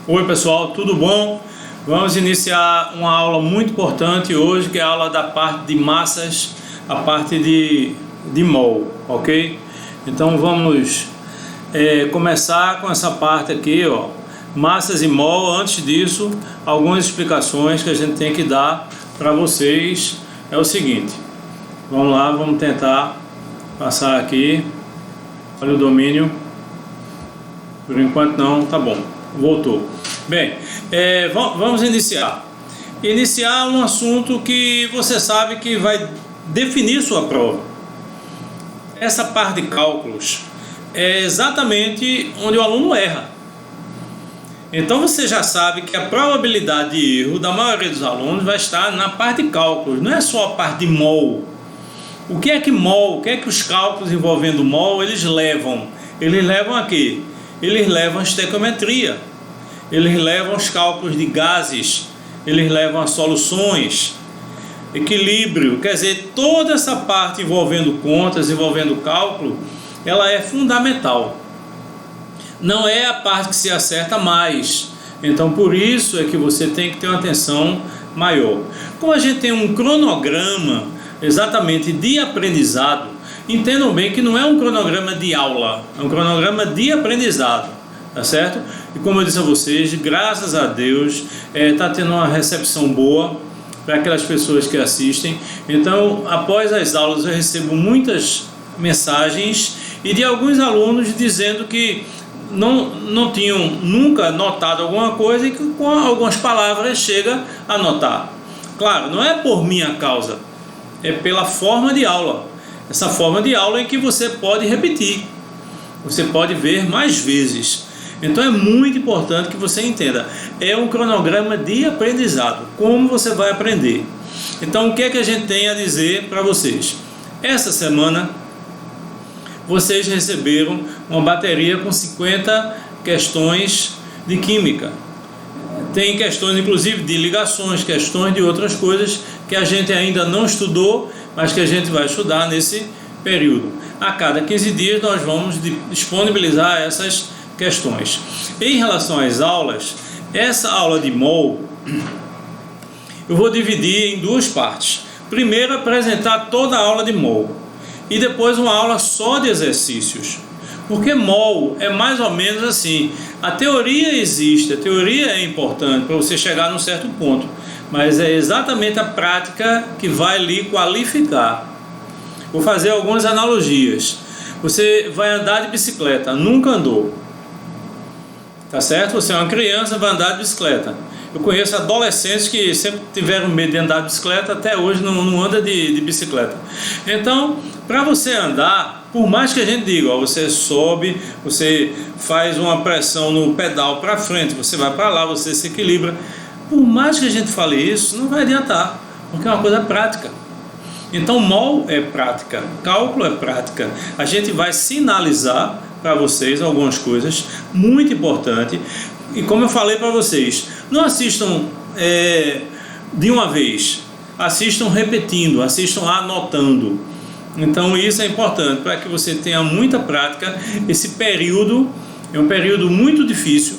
Oi pessoal, tudo bom? Vamos iniciar uma aula muito importante hoje, que é a aula da parte de massas, a parte de mol, ok? Então vamos começar com essa parte aqui, ó, massas e mol. Antes disso, algumas explicações que a gente tem que dar para vocês. É o seguinte, vamos lá, vamos tentar passar aqui. Olha o domínio, por enquanto não, tá bom, voltou. Bem, vamos iniciar um assunto que você sabe que vai definir sua prova. Essa parte de cálculos é exatamente onde o aluno erra. Então você já sabe que a probabilidade de erro da maioria dos alunos vai estar na parte de cálculos, não é só a parte de mol. O que é que mol, o que é que os cálculos envolvendo mol eles levam? Eles levam a quê? Eles levam a estequiometria, eles levam os cálculos de gases, eles levam as soluções, equilíbrio. Quer dizer, toda essa parte envolvendo contas, envolvendo cálculo, ela é fundamental. Não é a parte que se acerta mais. Então por isso é que você tem que ter uma atenção maior. Como a gente tem um cronograma exatamente de aprendizado, entendam bem que não é um cronograma de aula, é um cronograma de aprendizado, tá certo? E como eu disse a vocês, graças a Deus, está tendo uma recepção boa para aquelas pessoas que assistem. Então, após as aulas, eu recebo muitas mensagens e de alguns alunos dizendo que não tinham nunca notado alguma coisa e que com algumas palavras chega a notar. Claro, não é por minha causa, é pela forma de aula. Essa forma de aula em que você pode repetir, você pode ver mais vezes. Então é muito importante que você entenda, é um cronograma de aprendizado, como você vai aprender. Então o que é que a gente tem a dizer para vocês? Essa semana vocês receberam uma bateria com 50 questões de química. Tem questões inclusive de ligações, questões de outras coisas que a gente ainda não estudou, mas que a gente vai estudar nesse período. A cada 15 dias nós vamos disponibilizar essas questões. Em relação às aulas, essa aula de mol eu vou dividir em duas partes. Primeiro, apresentar toda a aula de mol e depois uma aula só de exercícios. Porque mol é mais ou menos assim, a teoria existe, a teoria é importante para você chegar num certo ponto, mas é exatamente a prática que vai lhe qualificar. Vou fazer algumas analogias. Você vai andar de bicicleta, nunca andou, tá certo? Você é uma criança, vai andar de bicicleta. Eu conheço adolescentes que sempre tiveram medo de andar de bicicleta, até hoje não anda de bicicleta. Então, para você andar, por mais que a gente diga, ó, você sobe, você faz uma pressão no pedal para frente, você vai para lá, você se equilibra. Por mais que a gente fale isso, não vai adiantar, porque é uma coisa prática. Então, mol é prática, cálculo é prática. A gente vai sinalizar para vocês algumas coisas muito importantes. E como eu falei para vocês, não assistam de uma vez, assistam repetindo, assistam anotando. Então isso é importante para que você tenha muita prática. Esse período é um período muito difícil,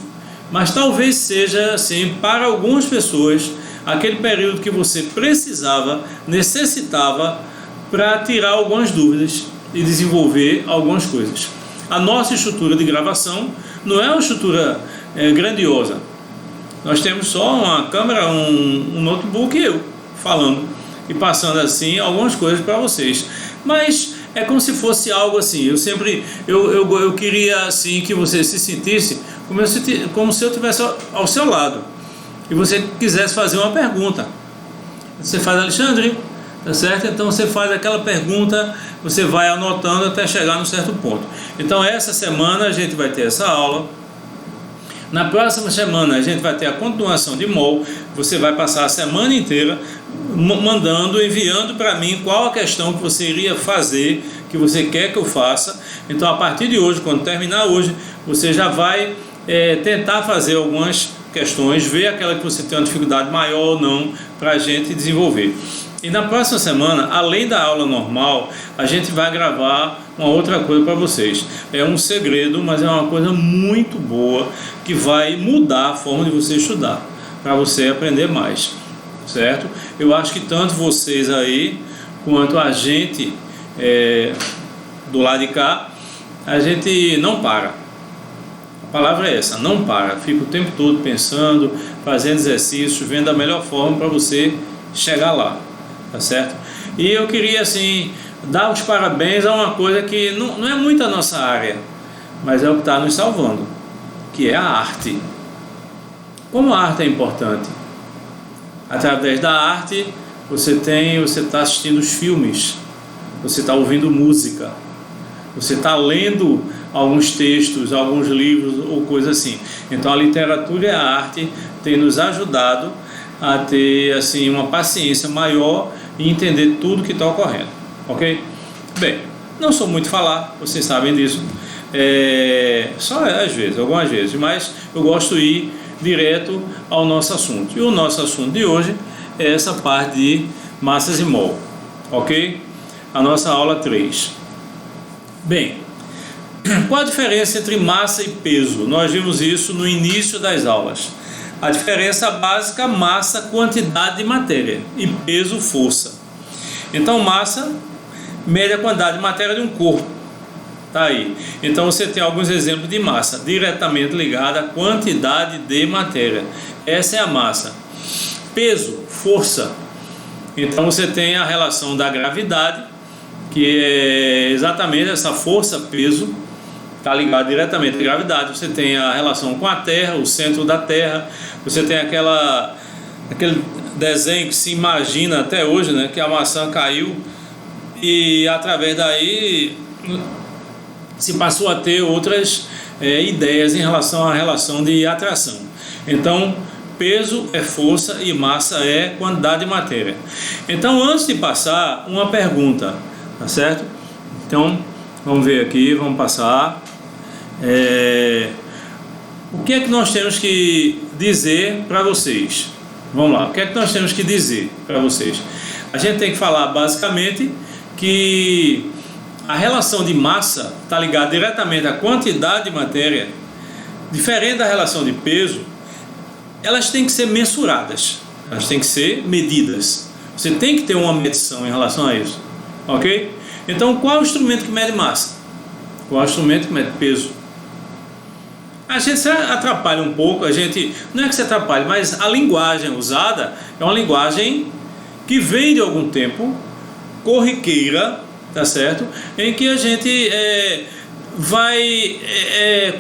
mas talvez seja assim para algumas pessoas aquele período que você precisava, necessitava para tirar algumas dúvidas e desenvolver algumas coisas. A nossa estrutura de gravação não é uma estrutura grandiosa. Nós temos só uma câmera, um notebook e eu falando e passando assim algumas coisas para vocês. Mas é como se fosse algo assim. Eu queria assim que você se sentisse como se eu estivesse ao seu lado e você quisesse fazer uma pergunta. Você faz, Alexandre, tá certo? Então você faz aquela pergunta, você vai anotando até chegar num certo ponto. Então essa semana a gente vai ter essa aula. Na próxima semana a gente vai ter a continuação de mol. Você vai passar a semana inteira enviando para mim qual a questão que você iria fazer, que você quer que eu faça. Então a partir de hoje, quando terminar hoje, você já vai tentar fazer algumas questões, ver aquela que você tem uma dificuldade maior ou não para a gente desenvolver. E na próxima semana, além da aula normal, a gente vai gravar uma outra coisa para vocês. É um segredo, mas é uma coisa muito boa que vai mudar a forma de você estudar, para você aprender mais, certo? Eu acho que tanto vocês aí, quanto a gente do lado de cá, a gente não para. A palavra é essa, não para. Fica o tempo todo pensando, fazendo exercícios, vendo a melhor forma para você chegar lá. Tá certo? E eu queria assim dar os parabéns a uma coisa que não é muito a nossa área, mas é o que está nos salvando, que é a arte. Como a arte é importante? Através da arte você está assistindo os filmes, você está ouvindo música, você está lendo alguns textos, alguns livros ou coisa assim. Então a literatura e a arte têm nos ajudado a ter assim uma paciência maior e entender tudo que está ocorrendo, ok? Bem, não sou muito falar, vocês sabem disso, só às vezes, algumas vezes, mas eu gosto de ir direto ao nosso assunto. E o nosso assunto de hoje é essa parte de massas e mol, ok? A nossa aula 3. Bem, qual a diferença entre massa e peso? Nós vimos isso no início das aulas. A diferença básica, massa, quantidade de matéria, e peso, força. Então massa mede a quantidade de matéria de um corpo, tá aí. Então você tem alguns exemplos de massa diretamente ligada à quantidade de matéria. Essa é a massa. Peso, força. Então você tem a relação da gravidade, que é exatamente essa força, peso, está ligado diretamente à gravidade. Você tem a relação com a Terra, o centro da Terra. Você tem aquele desenho que se imagina até hoje, né, que a maçã caiu e através daí se passou a ter outras ideias em relação à relação de atração. Então, peso é força e massa é quantidade de matéria. Então, antes de passar, uma pergunta, tá certo? Então, vamos ver aqui, vamos passar. O que é que nós temos que dizer para vocês? Vamos lá, o que é que nós temos que dizer para vocês? A gente tem que falar basicamente que a relação de massa está ligada diretamente à quantidade de matéria, diferente da relação de peso. Elas têm que ser mensuradas, elas têm que ser medidas. Você tem que ter uma medição em relação a isso, ok? Então, qual é o instrumento que mede massa? Qual é o instrumento que mede peso? A gente se atrapalha um pouco, não é que se atrapalhe, mas a linguagem usada é uma linguagem que vem de algum tempo, corriqueira, tá certo? Em que a gente vai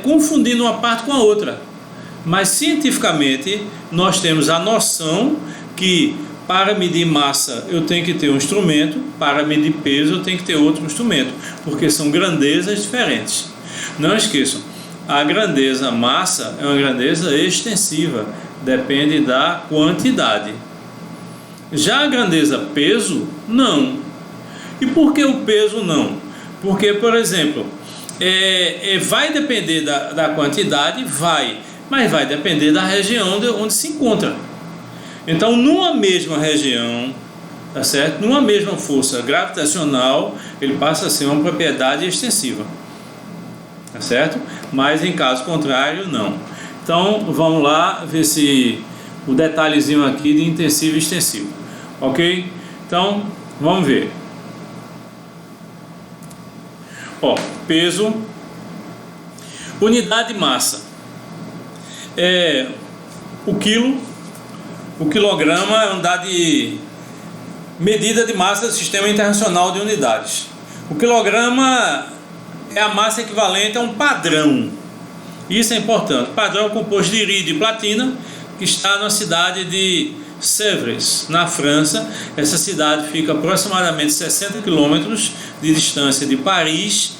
confundindo uma parte com a outra. Mas cientificamente nós temos a noção que para medir massa eu tenho que ter um instrumento, para medir peso eu tenho que ter outro instrumento, porque são grandezas diferentes. Não esqueçam, a grandeza massa é uma grandeza extensiva, depende da quantidade. Já a grandeza peso, não. E por que o peso não? Porque, por exemplo, vai depender da quantidade, mas vai depender da região onde se encontra. Então, numa mesma região, tá certo? Numa mesma força gravitacional, ele passa a ser uma propriedade extensiva, tá certo? Mas em caso contrário, não. Então, vamos lá ver se o detalhezinho aqui de intensivo e extensivo, ok? Então, vamos ver. Peso, unidade de massa, o quilograma é a unidade medida de massa do Sistema Internacional de Unidades. O quilograma é a massa equivalente a um padrão. Isso é importante. O padrão é composto de irídio e platina, que está na cidade de Sèvres, na França. Essa cidade fica aproximadamente 60 quilômetros de distância de Paris.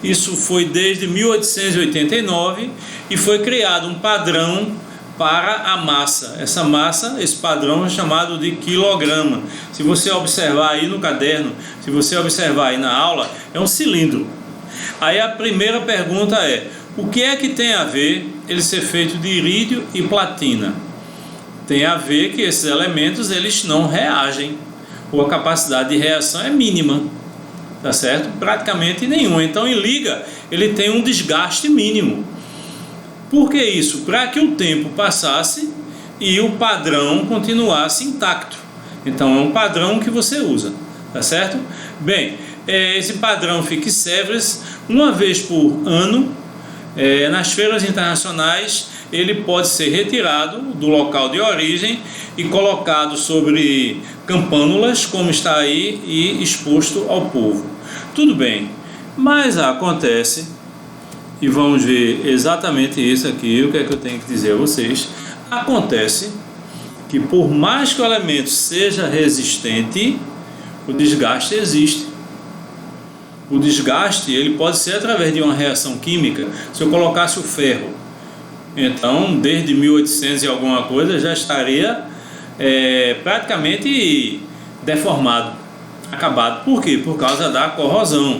Isso foi desde 1889 e foi criado um padrão para a massa. Essa massa, esse padrão é chamado de quilograma. Se você observar aí no caderno, se você observar aí na aula, é um cilindro. Aí a primeira pergunta é: o que é que tem a ver ele ser feito de irídio e platina? Tem a ver que esses elementos eles não reagem. ou a capacidade de reação é mínima, tá certo? Praticamente nenhuma. Então em liga ele tem um desgaste mínimo. Por que isso? Para que o tempo passasse e o padrão continuasse intacto. Então é um padrão que você usa, tá certo? Bem, esse padrão fixe Sevres, uma vez por ano, nas feiras internacionais, ele pode ser retirado do local de origem e colocado sobre campânulas, como está aí, e exposto ao povo. Tudo bem, mas acontece, e vamos ver exatamente isso aqui, o que é que eu tenho que dizer a vocês. Acontece que por mais que o elemento seja resistente, o desgaste existe. O desgaste ele pode ser através de uma reação química. Se eu colocasse o ferro, então desde 1800 e alguma coisa já estaria praticamente deformado, acabado. Por quê? Por causa da corrosão.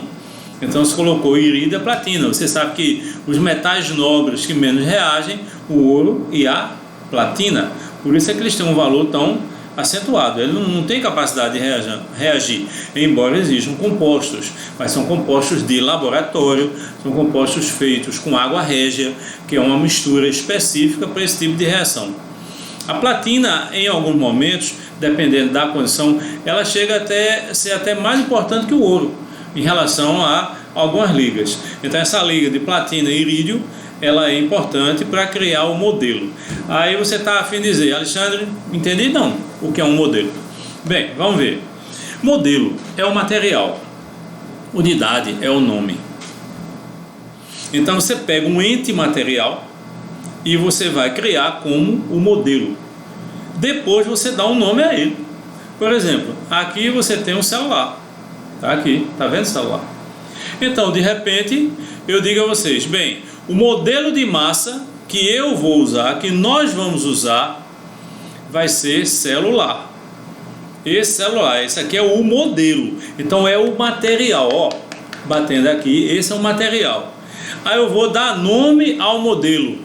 Então se colocou irídio e platina. Você sabe que os metais nobres que menos reagem, o ouro e a platina. Por isso é que eles têm um valor tão acentuado. Ele não tem capacidade de reagir, embora existam compostos, mas são compostos de laboratório, são compostos feitos com água régia, que é uma mistura específica para esse tipo de reação. A platina, em alguns momentos, dependendo da condição, ela chega a ser até mais importante que o ouro em relação a algumas ligas. Então essa liga de platina e irídio, ela é importante para criar o modelo. Aí você está a fim de dizer, Alexandre, entendi não o que é um modelo. Bem, vamos ver. Modelo é o material, unidade é o nome. Então você pega um ente material e você vai criar como o modelo. Depois você dá um nome a ele. Por exemplo, aqui você tem um celular. Tá aqui, tá vendo o celular? Então, de repente, eu digo a vocês, bem, o modelo de massa que eu vou usar, que nós vamos usar, vai ser celular. Esse celular, esse aqui é o modelo. Então é o material, ó, batendo aqui, esse é o material. Aí eu vou dar nome ao modelo,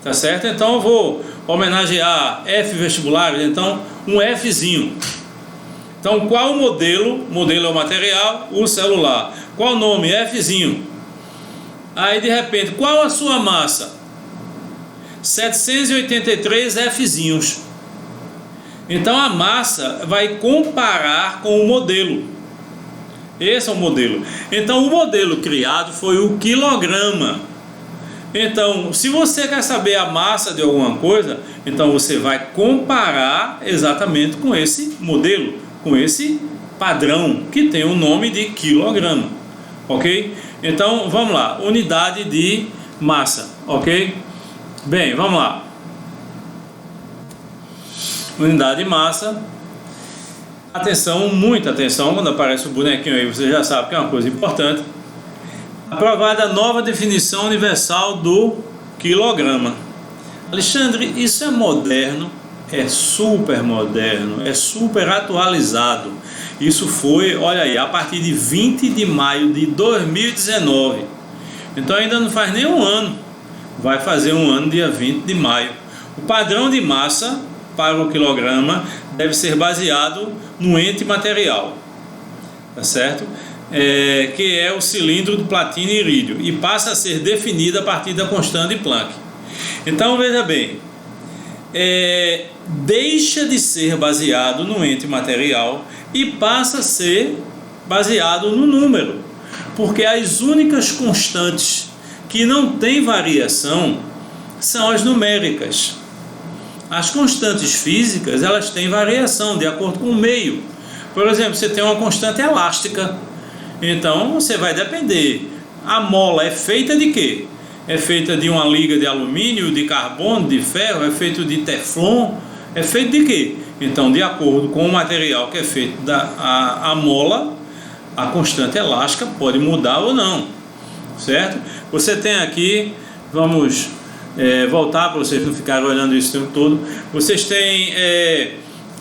tá certo? Então eu vou homenagear F vestibulares, então um Fzinho. Então qual o modelo? Modelo é o material, o celular. Qual o nome? Fzinho. Aí de repente, qual a sua massa? 783 Fzinhos. Então a massa vai comparar com o modelo. Esse é o modelo. Então o modelo criado foi o quilograma. Então, se você quer saber a massa de alguma coisa, então você vai comparar exatamente com esse modelo, com esse padrão que tem o nome de quilograma. Ok? Então vamos lá, unidade de massa, ok? Bem, vamos lá. Unidade de massa. Atenção, muita atenção, quando aparece o bonequinho aí, você já sabe que é uma coisa importante. Aprovada a nova definição universal do quilograma. Alexandre, isso é moderno? É super moderno, é super atualizado. Isso foi, olha aí, a partir de 20 de maio de 2019. Então ainda não faz nem um ano. Vai fazer um ano dia 20 de maio. O padrão de massa para o quilograma deve ser baseado no ente material, tá certo? Que é o cilindro de platina e irídio, e passa a ser definido a partir da constante de Planck. Então veja bem, deixa de ser baseado no ente material e passa a ser baseado no número, porque as únicas constantes que não têm variação são as numéricas. As constantes físicas, elas têm variação de acordo com o meio. Por exemplo, você tem uma constante elástica, então você vai depender. A mola é feita de quê? É feita de uma liga de alumínio, de carbono, de ferro, é feito de teflon, é feito de quê? Então, de acordo com o material que é feito a mola, a constante elástica pode mudar ou não, certo? Você tem aqui, vamos voltar para vocês não ficarem olhando isso o tempo todo. Vocês têm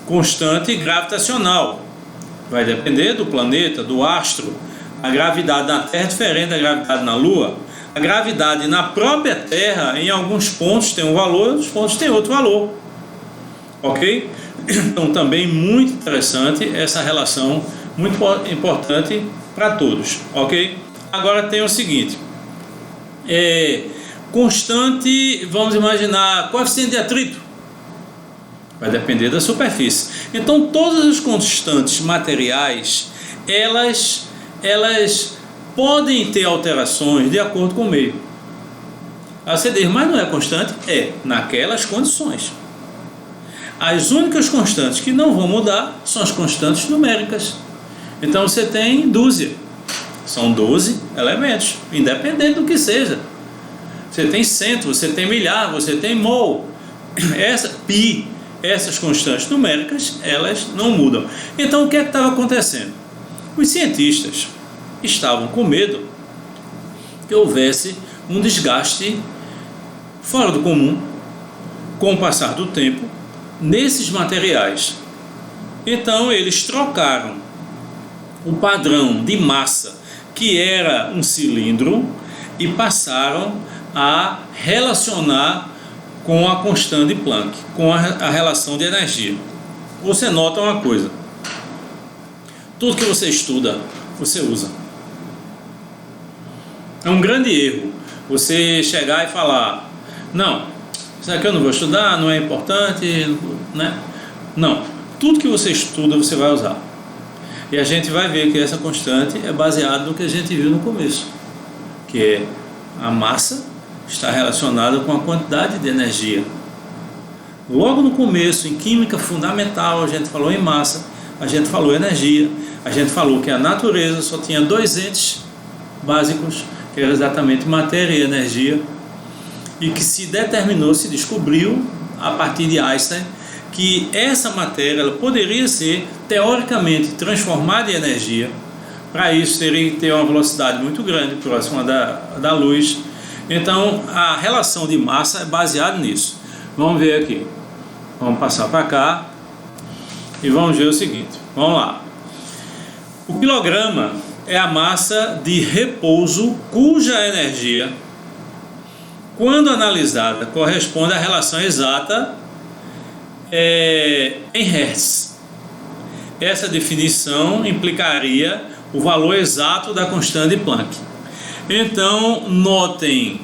constante gravitacional, vai depender do planeta, do astro. A gravidade na Terra é diferente da gravidade na Lua. A gravidade na própria Terra, em alguns pontos tem um valor, em outros pontos tem outro valor. ok? Então também muito interessante essa relação, muito importante para todos, ok? Agora tem o seguinte, constante, vamos imaginar, coeficiente de atrito, vai depender da superfície. Então todas as constantes materiais, elas podem ter alterações de acordo com o meio. Aí você diz, mas não é constante? É, naquelas condições. As únicas constantes que não vão mudar são as constantes numéricas. Então você tem dúzia, são 12 elementos, independente do que seja. Você tem cento, você tem milhar, você tem mol, pi, essas constantes numéricas, elas não mudam. Então o que é que estava acontecendo? Os cientistas estavam com medo que houvesse um desgaste fora do comum com o passar do tempo nesses materiais. Então eles trocaram o padrão de massa, que era um cilindro, e passaram a relacionar com a constante de Planck, com a relação de energia. Você nota uma coisa: tudo que você estuda, você usa. É um grande erro você chegar e falar, não, isso aqui eu não vou estudar, não é importante, né? Não, tudo que você estuda você vai usar. E a gente vai ver que essa constante é baseada no que a gente viu no começo, que é a massa está relacionada com a quantidade de energia. Logo no começo, em química fundamental, a gente falou em massa, a gente falou energia, a gente falou que a natureza só tinha dois entes básicos, que era exatamente matéria e energia, e que se determinou, se descobriu, a partir de Einstein, que essa matéria ela poderia ser, teoricamente, transformada em energia. Para isso, teria que ter uma velocidade muito grande, próxima da luz. Então, a relação de massa é baseada nisso. Vamos ver aqui. Vamos passar para cá e vamos ver o seguinte. Vamos lá. O quilograma é a massa de repouso cuja energia, quando analisada, corresponde à relação exata em Hertz. Essa definição implicaria o valor exato da constante de Planck. Então, notem,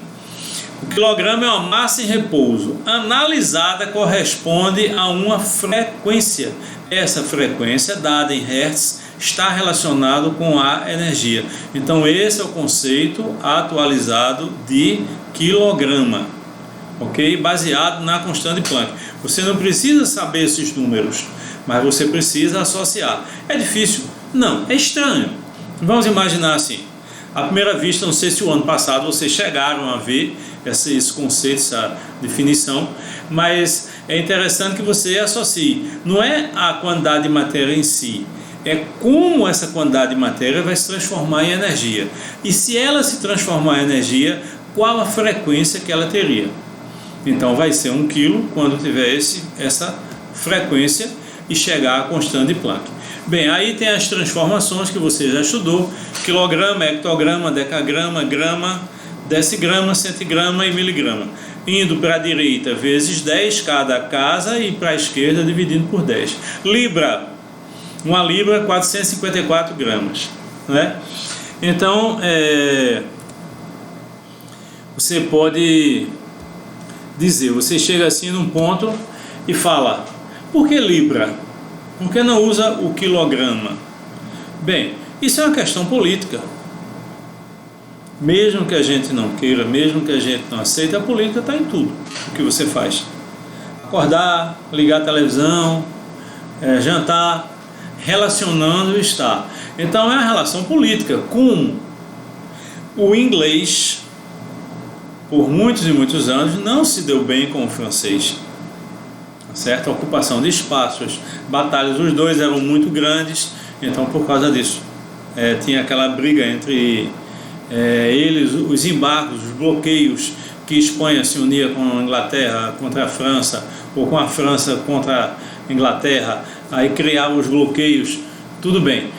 o quilograma é uma massa em repouso. Analisada corresponde a uma frequência. Essa frequência, dada em Hertz, está relacionado com a energia. Então, esse é o conceito atualizado de quilograma, ok? Baseado na constante de Planck. Você não precisa saber esses números, mas você precisa associar. É difícil? Não, é estranho. Vamos imaginar assim, à primeira vista, não sei se o ano passado vocês chegaram a ver esse conceito, essa definição, mas é interessante que você associe. Não é a quantidade de matéria em si, é como essa quantidade de matéria vai se transformar em energia. E se ela se transformar em energia, qual a frequência que ela teria? Então vai ser 1 kg quando tiver essa frequência e chegar à constante de Planck. Bem, aí tem as transformações que você já estudou: quilograma, hectograma, decagrama, grama, decigrama, centigrama e miligrama. Indo para a direita vezes 10 cada casa e para a esquerda dividindo por 10. Libra, uma libra 454 gramas, né? Então, você pode dizer, você chega assim num ponto e fala, por que libra? Por que não usa o quilograma? Bem, isso é uma questão política. Mesmo que a gente não queira, mesmo que a gente não aceite, a política está em tudo o que você faz. Acordar, ligar a televisão, jantar, relacionando está. Então é uma relação política. Com o inglês, por muitos e muitos anos, não se deu bem com o francês. Certo? A ocupação de espaços, batalhas, os dois eram muito grandes, então por causa disso tinha aquela briga entre eles, os embargos, os bloqueios, que Espanha se unia com a Inglaterra contra a França, ou com a França contra a Inglaterra, aí criava os bloqueios, tudo bem.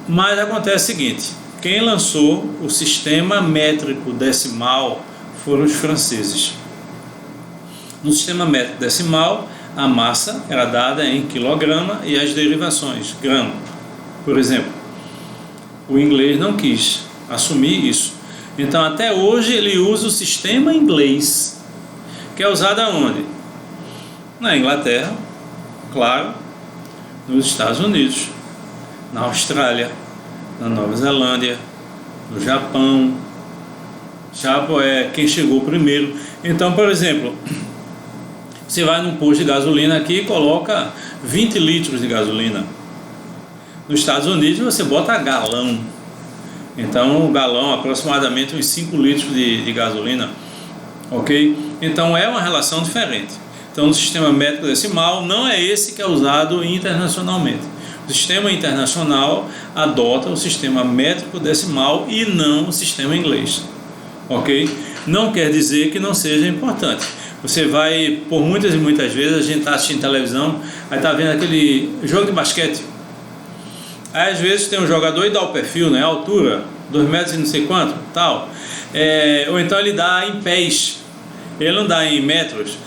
Mas acontece o seguinte, quem lançou o sistema métrico decimal foram os franceses. No sistema métrico decimal, a massa era dada em quilograma e as derivações, grama. Por exemplo, o inglês não quis assumir isso. Então, até hoje, ele usa o sistema inglês, que é usado aonde? Na Inglaterra, claro, nos Estados Unidos, na Austrália, na Nova Zelândia, no Japão. Japão é quem chegou primeiro. Então, por exemplo, você vai num posto de gasolina aqui e coloca 20 litros de gasolina. Nos Estados Unidos você bota galão. Então o galão aproximadamente uns 5 litros de gasolina. Ok? Então é uma relação diferente. Então o sistema métrico decimal não é esse que é usado internacionalmente. O sistema internacional adota o sistema métrico decimal e não o sistema inglês. Ok? Não quer dizer que não seja importante. Você vai, por muitas e muitas vezes, a gente está assistindo televisão, aí está vendo aquele jogo de basquete. Aí às vezes tem um jogador e dá o perfil, né, a altura, 2 metros e não sei quanto, tal. Ou então ele dá em pés, ele não dá em metros.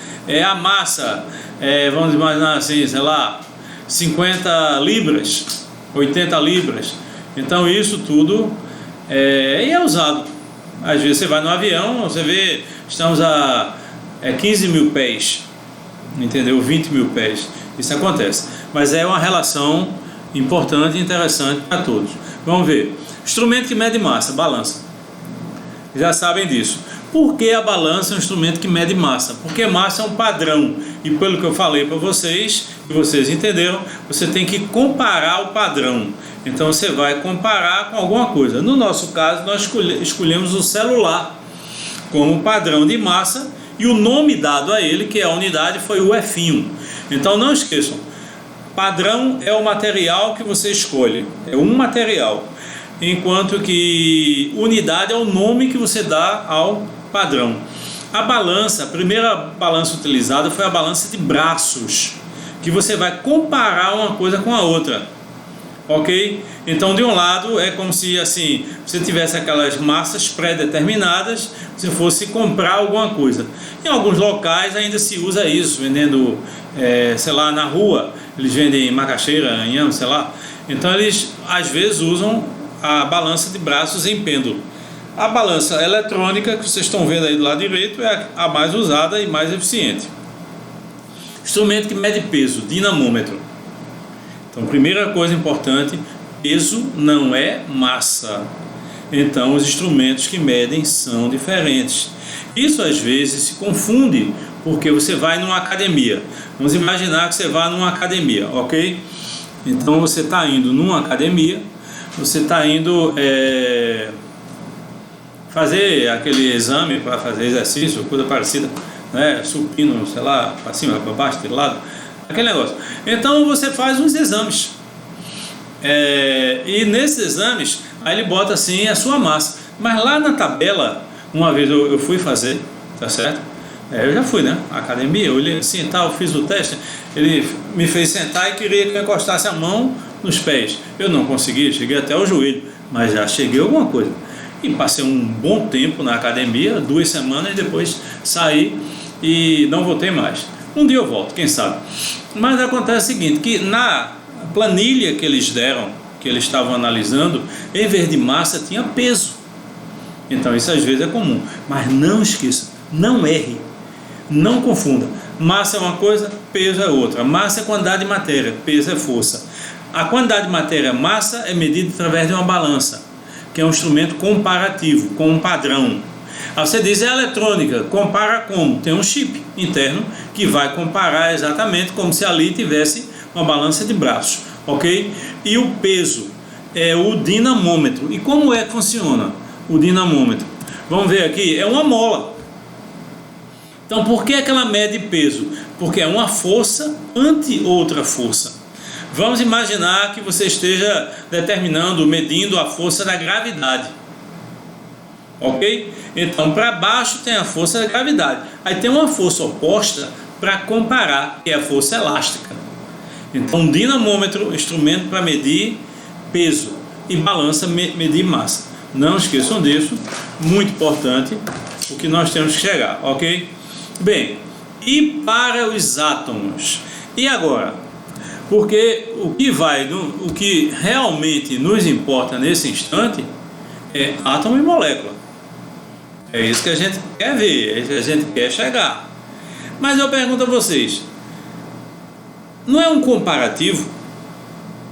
A massa, vamos imaginar assim, sei lá, 50 libras, 80 libras. Então isso tudo é usado. Às vezes você vai no avião, você vê, estamos a 15 mil pés, entendeu? 20 mil pés. Isso acontece. Mas é uma relação importante e interessante para todos. Vamos ver. Instrumento que mede massa, balança. Já sabem disso. Por que a balança é um instrumento que mede massa? Porque massa é um padrão. E pelo que eu falei para vocês, e vocês entenderam, você tem que comparar o padrão. Então você vai comparar com alguma coisa. No nosso caso, nós escolhemos o celular como padrão de massa e o nome dado a ele, que é a unidade, foi o F1. Então não esqueçam, padrão é o material que você escolhe, é um material, enquanto que unidade é o nome que você dá ao padrão. A balança, a primeira balança utilizada foi a balança de braços, que você vai comparar uma coisa com a outra. Ok? Então de um lado é como se assim você tivesse aquelas massas pré-determinadas, se fosse comprar alguma coisa. Em alguns locais ainda se usa isso, vendendo, sei lá, na rua, eles vendem macaxeira, inhame, sei lá. Então eles às vezes usam a balança de braços em pêndulo. A balança eletrônica que vocês estão vendo aí do lado direito é a mais usada e mais eficiente. Instrumento que mede peso, dinamômetro. Então, primeira coisa importante, peso não é massa. Então, os instrumentos que medem são diferentes. Isso às vezes se confunde porque você vai numa academia. Vamos imaginar que você vá numa academia, ok? Então, você está indo numa academia, você está indo fazer aquele exame para fazer exercício, coisa parecida, né? Supino, sei lá, para cima, para baixo, de lado. Aquele negócio. Então você faz uns exames. E nesses exames, aí ele bota assim a sua massa. Mas lá na tabela, uma vez eu fui fazer, tá certo? Eu já fui, né? Academia, eu olhei assim e tal, fiz o teste. Ele me fez sentar e queria que eu encostasse a mão nos pés. Eu não consegui, cheguei até o joelho, mas já cheguei a alguma coisa. E passei um bom tempo na academia, 2 semanas, depois saí e não voltei mais. Um dia eu volto, quem sabe. Mas acontece o seguinte, que na planilha que eles deram, que eles estavam analisando, em vez de massa tinha peso. Então isso às vezes é comum. Mas não esqueça, não erre, não confunda. Massa é uma coisa, peso é outra. Massa é quantidade de matéria, peso é força. A quantidade de matéria, massa, é medida através de uma balança, que é um instrumento comparativo, com um padrão. Aí você diz, é eletrônica, compara como? Tem um chip interno que vai comparar exatamente como se ali tivesse uma balança de braços, ok? E o peso é o dinamômetro. E como é que funciona o dinamômetro? Vamos ver aqui, é uma mola. Então por que ela mede peso? Porque é uma força ante outra força. Vamos imaginar que você esteja determinando, medindo a força da gravidade. Ok? Então, para baixo tem a força da gravidade. Aí tem uma força oposta para comparar, que é a força elástica. Então, um dinamômetro, instrumento para medir peso, e balança, medir massa. Não esqueçam disso, muito importante, o que nós temos que chegar, ok? Bem, e para os átomos. E agora? Porque o que realmente nos importa nesse instante é átomo e molécula. É isso que a gente quer ver, é isso que a gente quer chegar. Mas eu pergunto a vocês, não é um comparativo?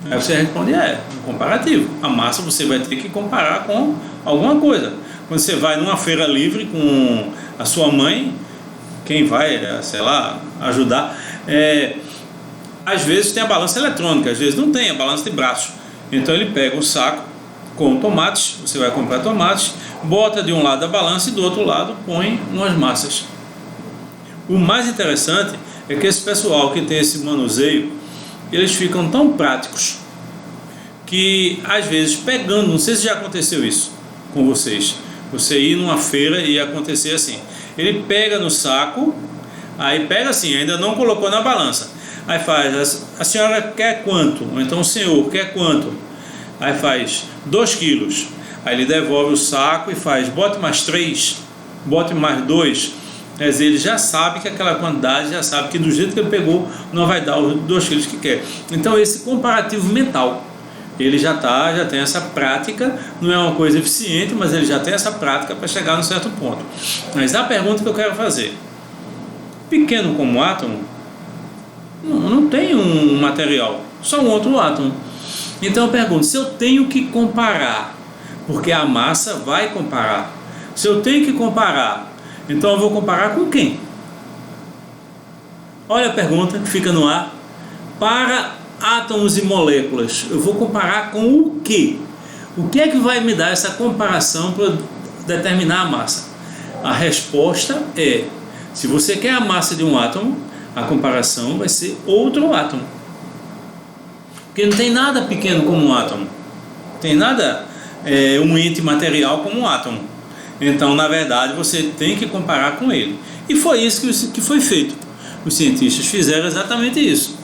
Aí você responde, é um comparativo. A massa você vai ter que comparar com alguma coisa. Quando você vai numa feira livre com a sua mãe, quem vai, sei lá, ajudar, às vezes tem a balança eletrônica, às vezes não tem a balança de braço. Então ele pega o saco com tomates, você vai comprar tomates, bota de um lado a balança e do outro lado põe umas massas. O mais interessante é que esse pessoal que tem esse manuseio, eles ficam tão práticos que às vezes pegando, não sei se já aconteceu isso com vocês, você ir numa feira e acontecer assim, ele pega no saco, aí pega assim, ainda não colocou na balança, aí faz, a senhora quer quanto? Ou então o senhor quer quanto? Aí faz 2 quilos, aí ele devolve o saco e faz, bote mais 3, bote mais 2, quer dizer, ele já sabe que aquela quantidade, já sabe que do jeito que ele pegou não vai dar os 2 quilos que quer. Então esse comparativo mental, ele já tem essa prática, não é uma coisa eficiente, mas ele já tem essa prática para chegar num certo ponto. Mas a pergunta que eu quero fazer, pequeno como átomo, não tem um material, só um outro átomo. Então eu pergunto, se eu tenho que comparar, porque a massa vai comparar, se eu tenho que comparar, então eu vou comparar com quem? Olha a pergunta que fica no ar. Para átomos e moléculas, eu vou comparar com o quê? O que é que vai me dar essa comparação para determinar a massa? A resposta é, se você quer a massa de um átomo, a comparação vai ser outro átomo. Porque não tem nada pequeno como um átomo. Não tem nada, um ente material como um átomo. Então, na verdade, você tem que comparar com ele. E foi isso que foi feito. Os cientistas fizeram exatamente isso.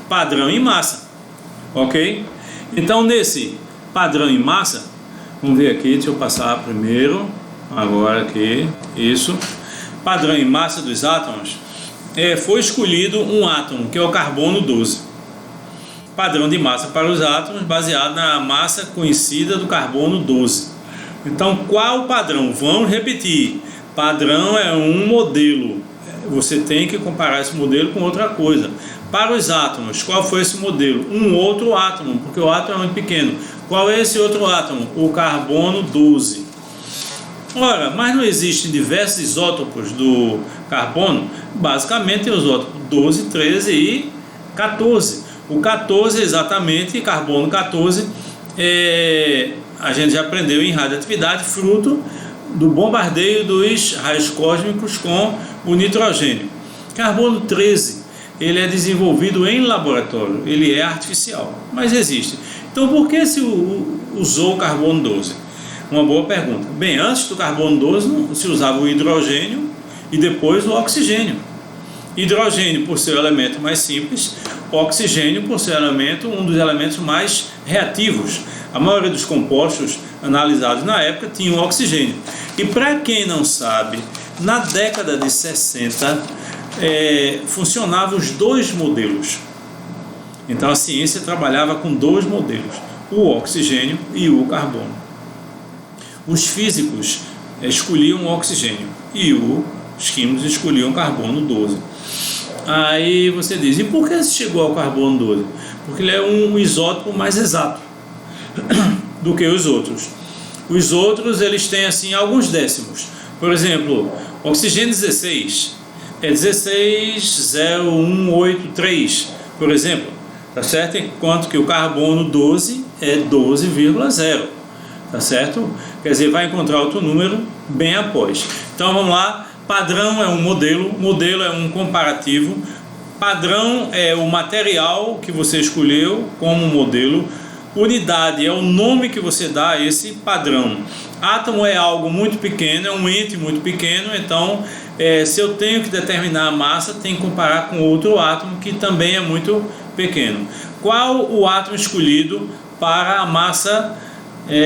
Padrão em massa. Ok? Então, nesse padrão em massa, vamos ver aqui, deixa eu passar primeiro. Agora aqui, isso. Padrão em massa dos átomos. Foi escolhido um átomo, que é o carbono 12. Padrão de massa para os átomos, baseado na massa conhecida do carbono 12. Então, qual o padrão? Vamos repetir. Padrão é um modelo. Você tem que comparar esse modelo com outra coisa. Para os átomos, qual foi esse modelo? Um outro átomo, porque o átomo é muito pequeno. Qual é esse outro átomo? O carbono 12. Ora, mas não existem diversos isótopos do carbono? Basicamente tem os isótopos 12, 13 e 14. O 14 exatamente, carbono 14, a gente já aprendeu em radioatividade, fruto do bombardeio dos raios cósmicos com o nitrogênio. Carbono 13, ele é desenvolvido em laboratório, ele é artificial, mas existe. Então por que se usou o carbono 12? Uma boa pergunta. Bem, antes do carbono 12 se usava o hidrogênio e depois o oxigênio. Hidrogênio por ser o elemento mais simples, oxigênio por ser um dos elementos mais reativos. A maioria dos compostos analisados na época tinham oxigênio. E para quem não sabe, na década de 60 funcionavam os 2 modelos. Então a ciência trabalhava com 2 modelos, o oxigênio e o carbono. Os físicos escolhiam o oxigênio e os químicos escolhiam o carbono 12. Aí você diz, e por que se chegou ao carbono 12? Porque ele é um isótopo mais exato do que os outros. Os outros, eles têm assim alguns décimos. Por exemplo, oxigênio 16 é 16,0183, por exemplo, tá certo? Enquanto que o carbono 12 é 12,0, tá certo? Quer dizer, vai encontrar outro número bem após. Então vamos lá. Padrão é um modelo é um comparativo, padrão é o material que você escolheu como modelo, unidade é o nome que você dá a esse padrão, átomo é algo muito pequeno, é um ente muito pequeno, então se eu tenho que determinar a massa, tem que comparar com outro átomo que também é muito pequeno. Qual o átomo escolhido para a massa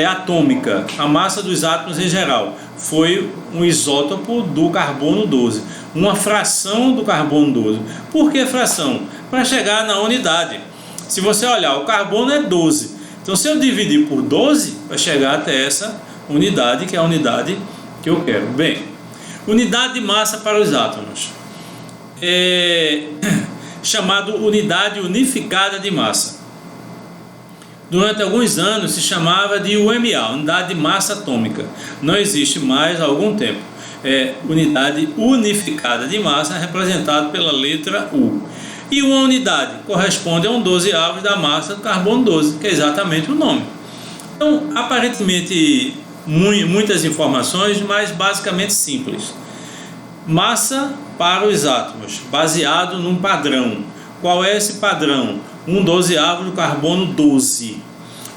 atômica, a massa dos átomos em geral? foi um isótopo do carbono 12, uma fração do carbono 12. Por que fração? Para chegar na unidade. Se você olhar, o carbono é 12. Então, se eu dividir por 12, vai chegar até essa unidade, que é a unidade que eu quero. Bem, unidade de massa para os átomos. Chamado unidade unificada de massa. Durante alguns anos se chamava de UMA, unidade de massa atômica. Não existe mais há algum tempo. É unidade unificada de massa, representada pela letra U. E uma unidade corresponde a um 12º da massa do carbono 12, que é exatamente o nome. Então, aparentemente, muitas informações, mas basicamente simples. Massa para os átomos, baseado num padrão. Qual é esse padrão? Um 12º do carbono 12.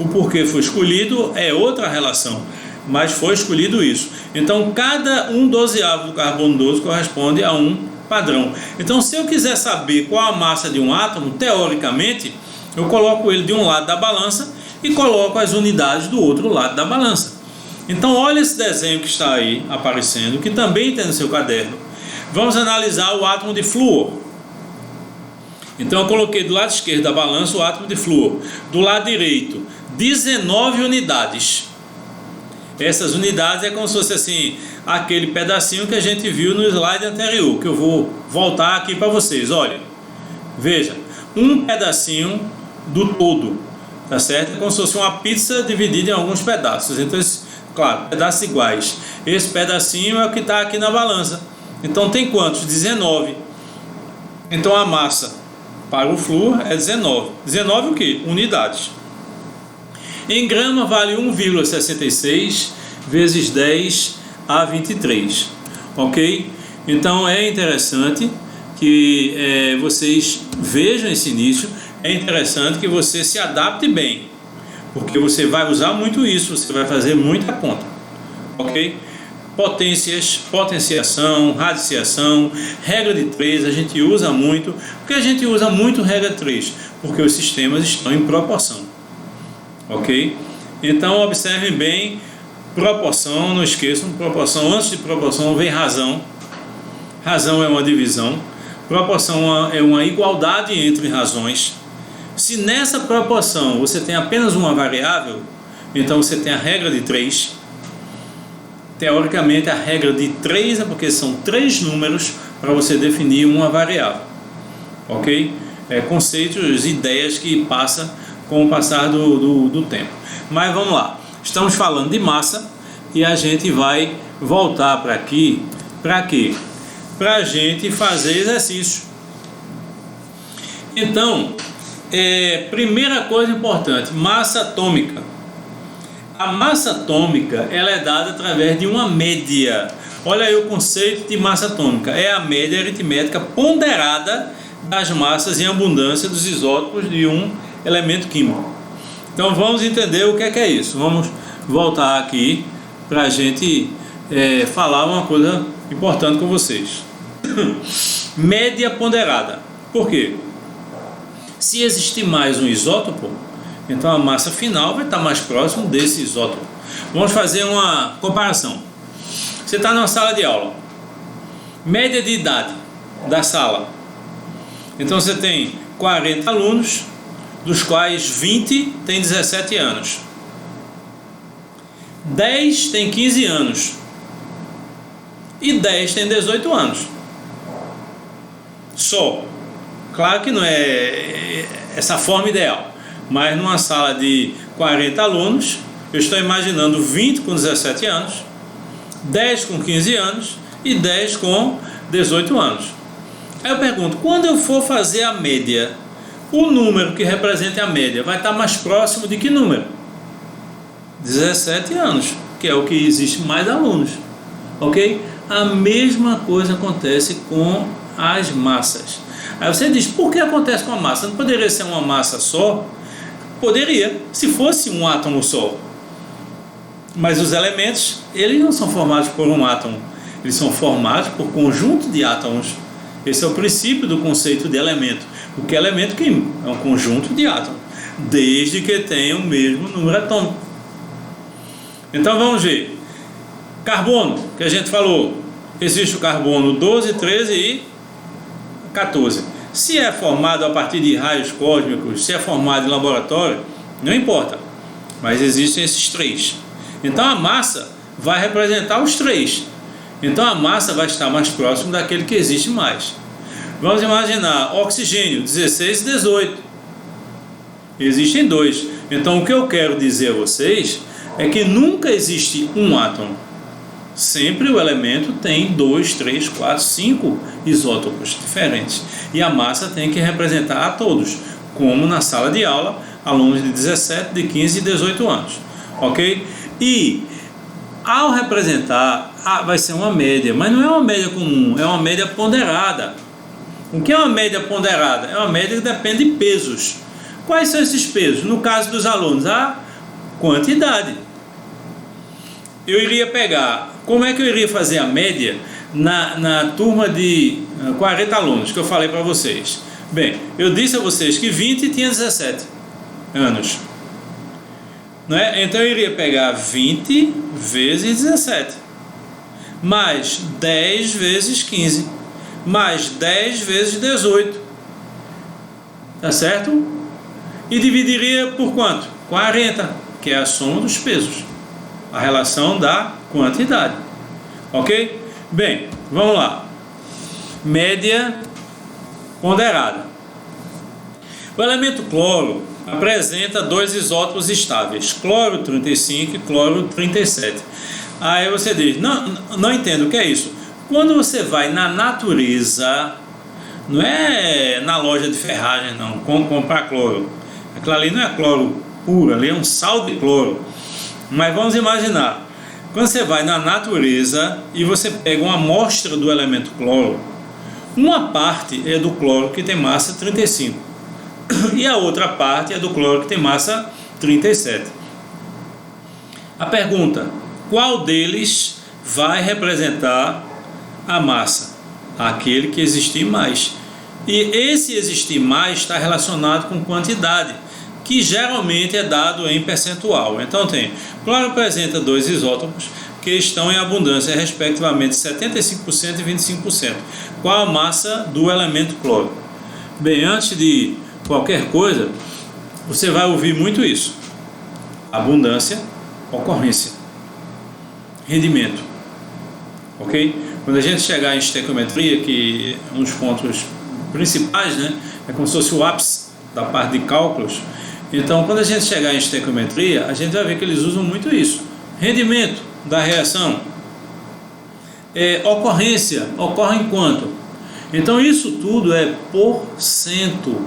O porquê foi escolhido é outra relação, mas foi escolhido isso. Então, cada um 12º do carbono 12 corresponde a um padrão. Então, se eu quiser saber qual a massa de um átomo, teoricamente, eu coloco ele de um lado da balança e coloco as unidades do outro lado da balança. Então, olha esse desenho que está aí aparecendo, que também tem no seu caderno. Vamos analisar o átomo de flúor. Então, eu coloquei do lado esquerdo da balança o átomo de flúor. Do lado direito, 19 unidades. Essas unidades é como se fosse assim, aquele pedacinho que a gente viu no slide anterior, que eu vou voltar aqui para vocês. Olha, veja, um pedacinho do todo, tá certo? É como se fosse uma pizza dividida em alguns pedaços. Então, claro, pedaços iguais. Esse pedacinho é o que está aqui na balança. Então, tem quantos? 19. Então, a massa para o flúor é 19. 19 o quê? Unidades. Em grama vale 1,66 vezes 10 a 23. Ok? Então é interessante que vocês vejam esse início. É interessante que você se adapte bem, porque você vai usar muito isso, você vai fazer muita conta. Ok? Potências, potenciação, radiciação, regra de 3 a gente usa muito. Por que a gente usa muito regra 3? Porque os sistemas estão em proporção. Ok? Então observem bem, proporção, não esqueçam, proporção, antes de proporção vem razão. Razão é uma divisão, proporção é uma igualdade entre razões. Se nessa proporção você tem apenas uma variável, então você tem a regra de 3. Teoricamente, a regra de 3 é porque são 3 números para você definir uma variável. Ok? Conceitos, ideias que passam com o passar do tempo. Mas vamos lá. Estamos falando de massa e a gente vai voltar para aqui. Para quê? Para a gente fazer exercício. Então, primeira coisa importante, massa atômica. A massa atômica ela é dada através de uma média. Olha aí o conceito de massa atômica. É a média aritmética ponderada das massas em abundância dos isótopos de um elemento químico. Então vamos entender o que é isso. Vamos voltar aqui para a gente falar uma coisa importante com vocês. Média ponderada. Por quê? Se existir mais um isótopo, então a massa final vai estar mais próximo desse isótopo. Vamos fazer uma comparação. Você está numa sala de aula. Média de idade da sala. Então você tem 40 alunos, dos quais 20 têm 17 anos. 10 têm 15 anos. E 10 têm 18 anos. Só. Claro que não é essa forma ideal. Mas numa sala de 40 alunos, eu estou imaginando 20 com 17 anos, 10 com 15 anos e 10 com 18 anos. Aí eu pergunto, quando eu for fazer a média, o número que representa a média vai estar mais próximo de que número? 17 anos, que é o que existe mais alunos. Ok? A mesma coisa acontece com as massas. Aí você diz, por que acontece com a massa? Não poderia ser uma massa só? Poderia, se fosse um átomo só. Mas os elementos, eles não são formados por um átomo. Eles são formados por conjunto de átomos. Esse é o princípio do conceito de elemento. O que é elemento químico? É um conjunto de átomos, desde que tenha o mesmo número atômico. Então vamos ver. Carbono, que a gente falou, existe o carbono 12, 13 e 14. Se é formado a partir de raios cósmicos, se é formado em laboratório, não importa, mas existem esses 3. Então a massa vai representar os 3. Então a massa vai estar mais próximo daquele que existe mais. Vamos imaginar oxigênio 16 e 18. Existem 2. Então o que eu quero dizer a vocês é que nunca existe um átomo. Sempre o elemento tem 2, 3, 4, 5 isótopos diferentes. E a massa tem que representar a todos, como na sala de aula, alunos de 17, de 15 e 18 anos. Ok? E ao representar, vai ser uma média, mas não é uma média comum, é uma média ponderada. O que é uma média ponderada? É uma média que depende de pesos. Quais são esses pesos? No caso dos alunos, a quantidade. Eu iria pegar, como é que eu iria fazer a média na turma de 40 alunos que eu falei para vocês? Bem, eu disse a vocês que 20 tinha 17 anos. Não é? Então eu iria pegar 20 vezes 17, mais 10 vezes 15, mais 10 vezes 18. Tá certo? E dividiria por quanto? 40, que é a soma dos pesos. A relação da quantidade. Ok? Bem, vamos lá. Média ponderada. O elemento cloro apresenta 2 isótopos estáveis, cloro 35 e cloro 37. Aí você diz, não entendo o que é isso. Quando você vai na natureza, não é na loja de ferragem não, comprar cloro. Aquilo ali não é cloro puro, ali é um sal de cloro. Mas vamos imaginar, quando você vai na natureza e você pega uma amostra do elemento cloro, uma parte é do cloro que tem massa 35 e a outra parte é do cloro que tem massa 37. A pergunta, qual deles vai representar a massa? Aquele que existir mais. E esse existir mais está relacionado com quantidade, que geralmente é dado em percentual. Então tem, cloro apresenta 2 isótopos que estão em abundância, respectivamente 75% e 25%. Qual a massa do elemento cloro? Bem, antes de qualquer coisa, você vai ouvir muito isso. Abundância, ocorrência, rendimento. Ok? Quando a gente chegar em estequiometria, que é um dos pontos principais, né? É como se fosse o ápice da parte de cálculos. Então, quando a gente chegar em estequiometria, a gente vai ver que eles usam muito isso. Rendimento da reação. Ocorrência, ocorre em quanto? Então, isso tudo é porcento.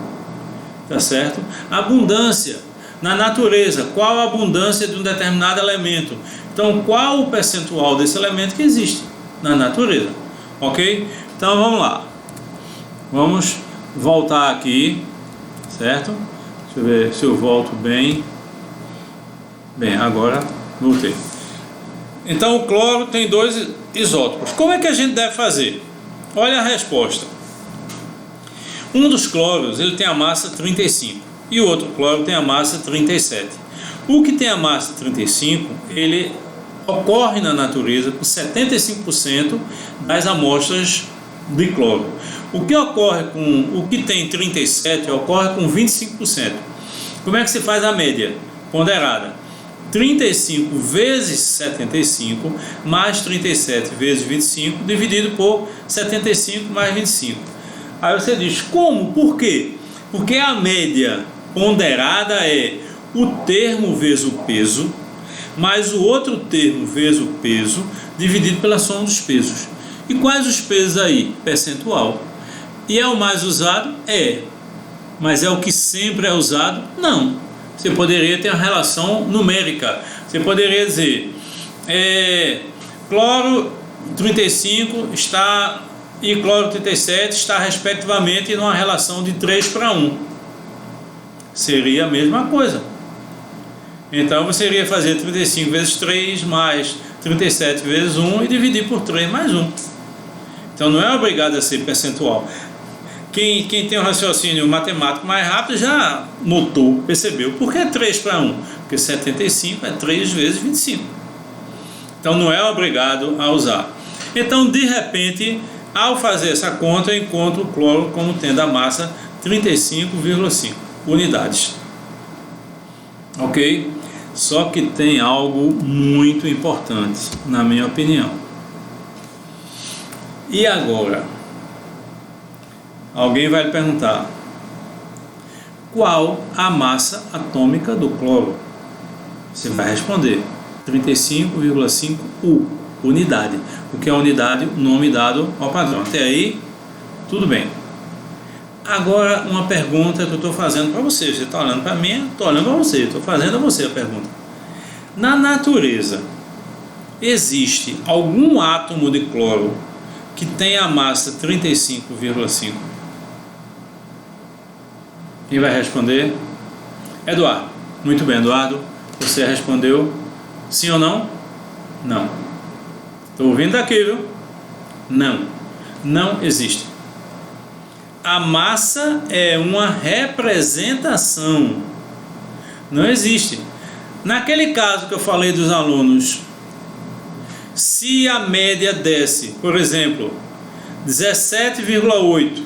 Tá certo? Abundância. Na natureza, qual a abundância de um determinado elemento? Então, qual o percentual desse elemento que existe na natureza? Ok? Então, vamos lá. Vamos voltar aqui, certo? Deixa eu ver se eu volto bem. Bem, agora voltei. Então o cloro tem 2 isótopos. Como é que a gente deve fazer? Olha a resposta. Um dos cloros ele tem a massa 35 e o outro cloro tem a massa 37. O que tem a massa 35, ele ocorre na natureza com 75% das amostras de cloro. O que ocorre com o que tem 37 ocorre com 25%. Como é que se faz a média ponderada? 35 vezes 75 mais 37 vezes 25 dividido por 75 mais 25. Aí você diz, como? Por quê? Porque a média ponderada é o termo vezes o peso mais o outro termo vezes o peso dividido pela soma dos pesos. E quais os pesos aí? Percentual. E é o mais usado? É. Mas é o que sempre é usado? Não. Você poderia ter uma relação numérica. Você poderia dizer, cloro 35 está e cloro 37 está respectivamente numa relação de 3:1. Seria a mesma coisa. Então você iria fazer 35 vezes 3 mais 37 vezes 1 e dividir por 3 mais 1. Então não é obrigado a ser percentual. Quem tem um raciocínio matemático mais rápido já notou, percebeu. Por que 3:1? Porque 75 é 3 vezes 25. Então não é obrigado a usar. Então, de repente, ao fazer essa conta, eu encontro o cloro como tendo a massa 35,5 unidades. Ok? Só que tem algo muito importante, na minha opinião. E agora? Alguém vai perguntar: qual a massa atômica do cloro? Você vai responder 35,5 U, unidade. O que é unidade? O nome dado ao padrão. Até aí, tudo bem. Agora, uma pergunta que eu estou fazendo para você. Você está olhando para mim, estou olhando para você. Estou fazendo a você a pergunta. Na natureza, existe algum átomo de cloro que tenha a massa 35,5? Quem vai responder? Eduardo. Muito bem, Eduardo. Você respondeu sim ou não? Não. Estou ouvindo daqui, viu? Não. Não existe. A massa é uma representação. Não existe. Naquele caso que eu falei dos alunos, se a média desce, por exemplo, 17,8,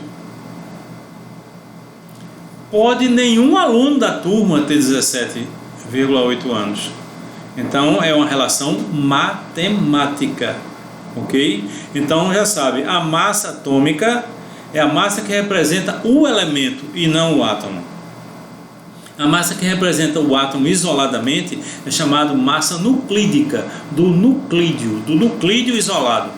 pode nenhum aluno da turma ter 17,8 anos. Então é uma relação matemática, ok? Então já sabe, a massa atômica é a massa que representa o elemento e não o átomo. A massa que representa o átomo isoladamente é chamada massa nuclídica, do nuclídeo isolado.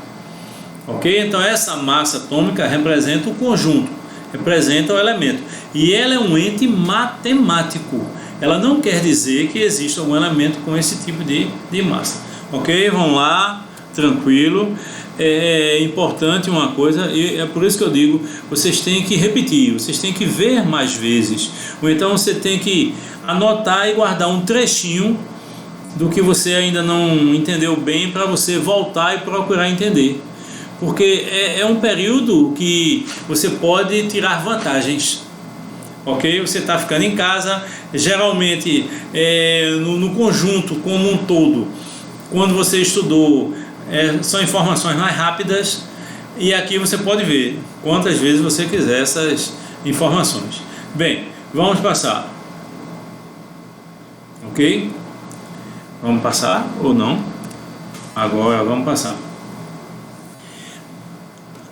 Ok? Então essa massa atômica representa o conjunto, representa o elemento. E ela é um ente matemático. Ela não quer dizer que exista um elemento com esse tipo de massa. Ok? Vamos lá, tranquilo. É importante uma coisa, e é por isso que eu digo, vocês têm que repetir, vocês têm que ver mais vezes, ou então você tem que anotar e guardar um trechinho do que você ainda não entendeu bem, para você voltar e procurar entender, porque é um período que você pode tirar vantagens. Ok? Você está ficando em casa, geralmente no conjunto como um todo, quando você estudou, são informações mais rápidas, e aqui você pode ver quantas vezes você quiser essas informações. Bem, vamos passar. Ok? Vamos passar ou não? Agora vamos passar.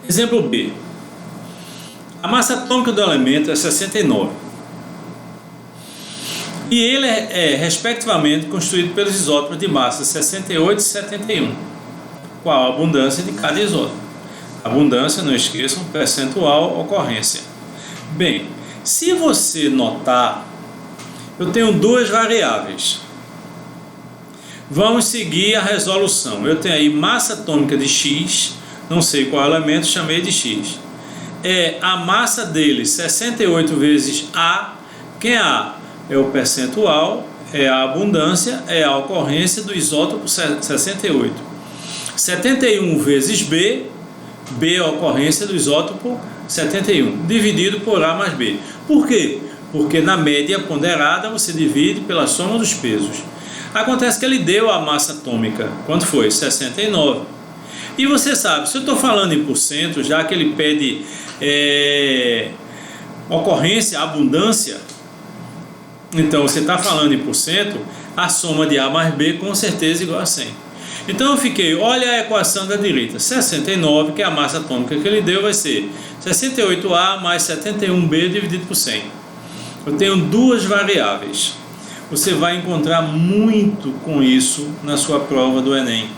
Exemplo B. A massa atômica do elemento é 69. E ele é respectivamente constituído pelos isótopos de massa 68 e 71. Qual a abundância de cada isótopo? Abundância, não esqueçam, percentual, ocorrência. Bem, se você notar, eu tenho duas variáveis. Vamos seguir a resolução. Eu tenho aí massa atômica de X, não sei qual elemento, chamei de X. É a massa dele 68 vezes A. Quem é A? É o percentual, é a abundância, é a ocorrência do isótopo 68. 71 vezes B, B é a ocorrência do isótopo 71, dividido por A mais B. Por quê? Porque na média ponderada você divide pela soma dos pesos. Acontece que ele deu a massa atômica, quanto foi? 69. E você sabe, se eu estou falando em porcento, já que ele pede ocorrência, abundância, então você está falando em porcento, a soma de A mais B com certeza é igual a 100. Então eu fiquei, olha a equação da direita, 69, que é a massa atômica que ele deu, vai ser 68A mais 71B dividido por 100. Eu tenho duas variáveis. Você vai encontrar muito com isso na sua prova do Enem.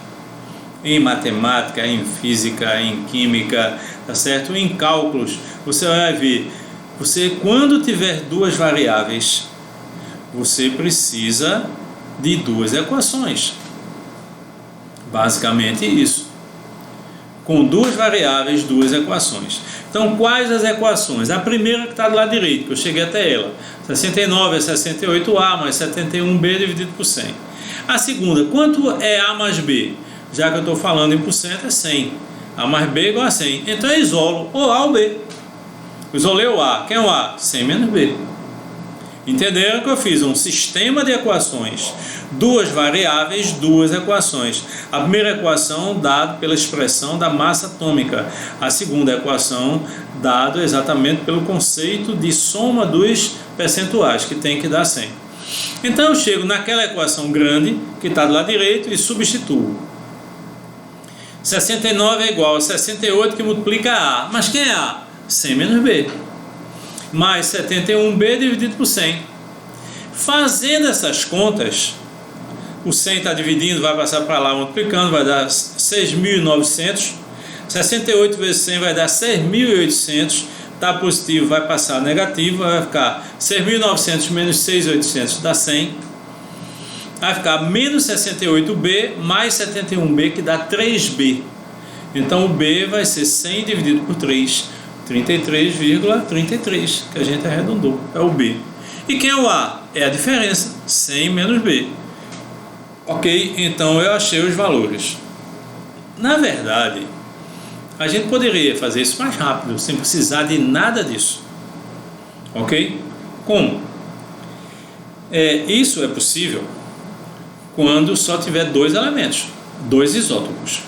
Em matemática, em física, em química, tá certo? Em cálculos, você vai ver, você quando tiver duas variáveis, você precisa de duas equações. Basicamente isso. Com duas variáveis, duas equações. Então, quais as equações? A primeira que está do lado direito, que eu cheguei até ela. 69 é 68A mais 71B dividido por 100. A segunda, quanto é A mais B? Já que eu estou falando em porcento, é 100. A mais B é igual a 100. Então, eu isolo ou A ou B. Eu isolei o A. Quem é o A? 100 menos B. Entenderam que eu fiz um sistema de equações, duas variáveis, duas equações. A primeira equação dada pela expressão da massa atômica, a segunda equação dada exatamente pelo conceito de soma dos percentuais, que tem que dar 100. Então eu chego naquela equação grande, que está do lado direito, e substituo. 69 é igual a 68 que multiplica A. Mas quem é A? 100 menos B. Mais 71B dividido por 100. Fazendo essas contas, o 100 está dividindo, vai passar para lá multiplicando, vai dar 6.900. 68 vezes 100 vai dar 6.800. Está positivo, vai passar negativo, vai ficar 6.900 menos 6.800 dá 100. Vai ficar menos 68B mais 71B, que dá 3B. Então o B vai ser 100 dividido por 3. 33,33, que a gente arredondou, é o B. E quem é o A? É a diferença, 100 menos B. Ok? Então eu achei os valores. Na verdade, a gente poderia fazer isso mais rápido, sem precisar de nada disso. Ok? Como? Isso é possível quando só tiver dois elementos, dois isótopos.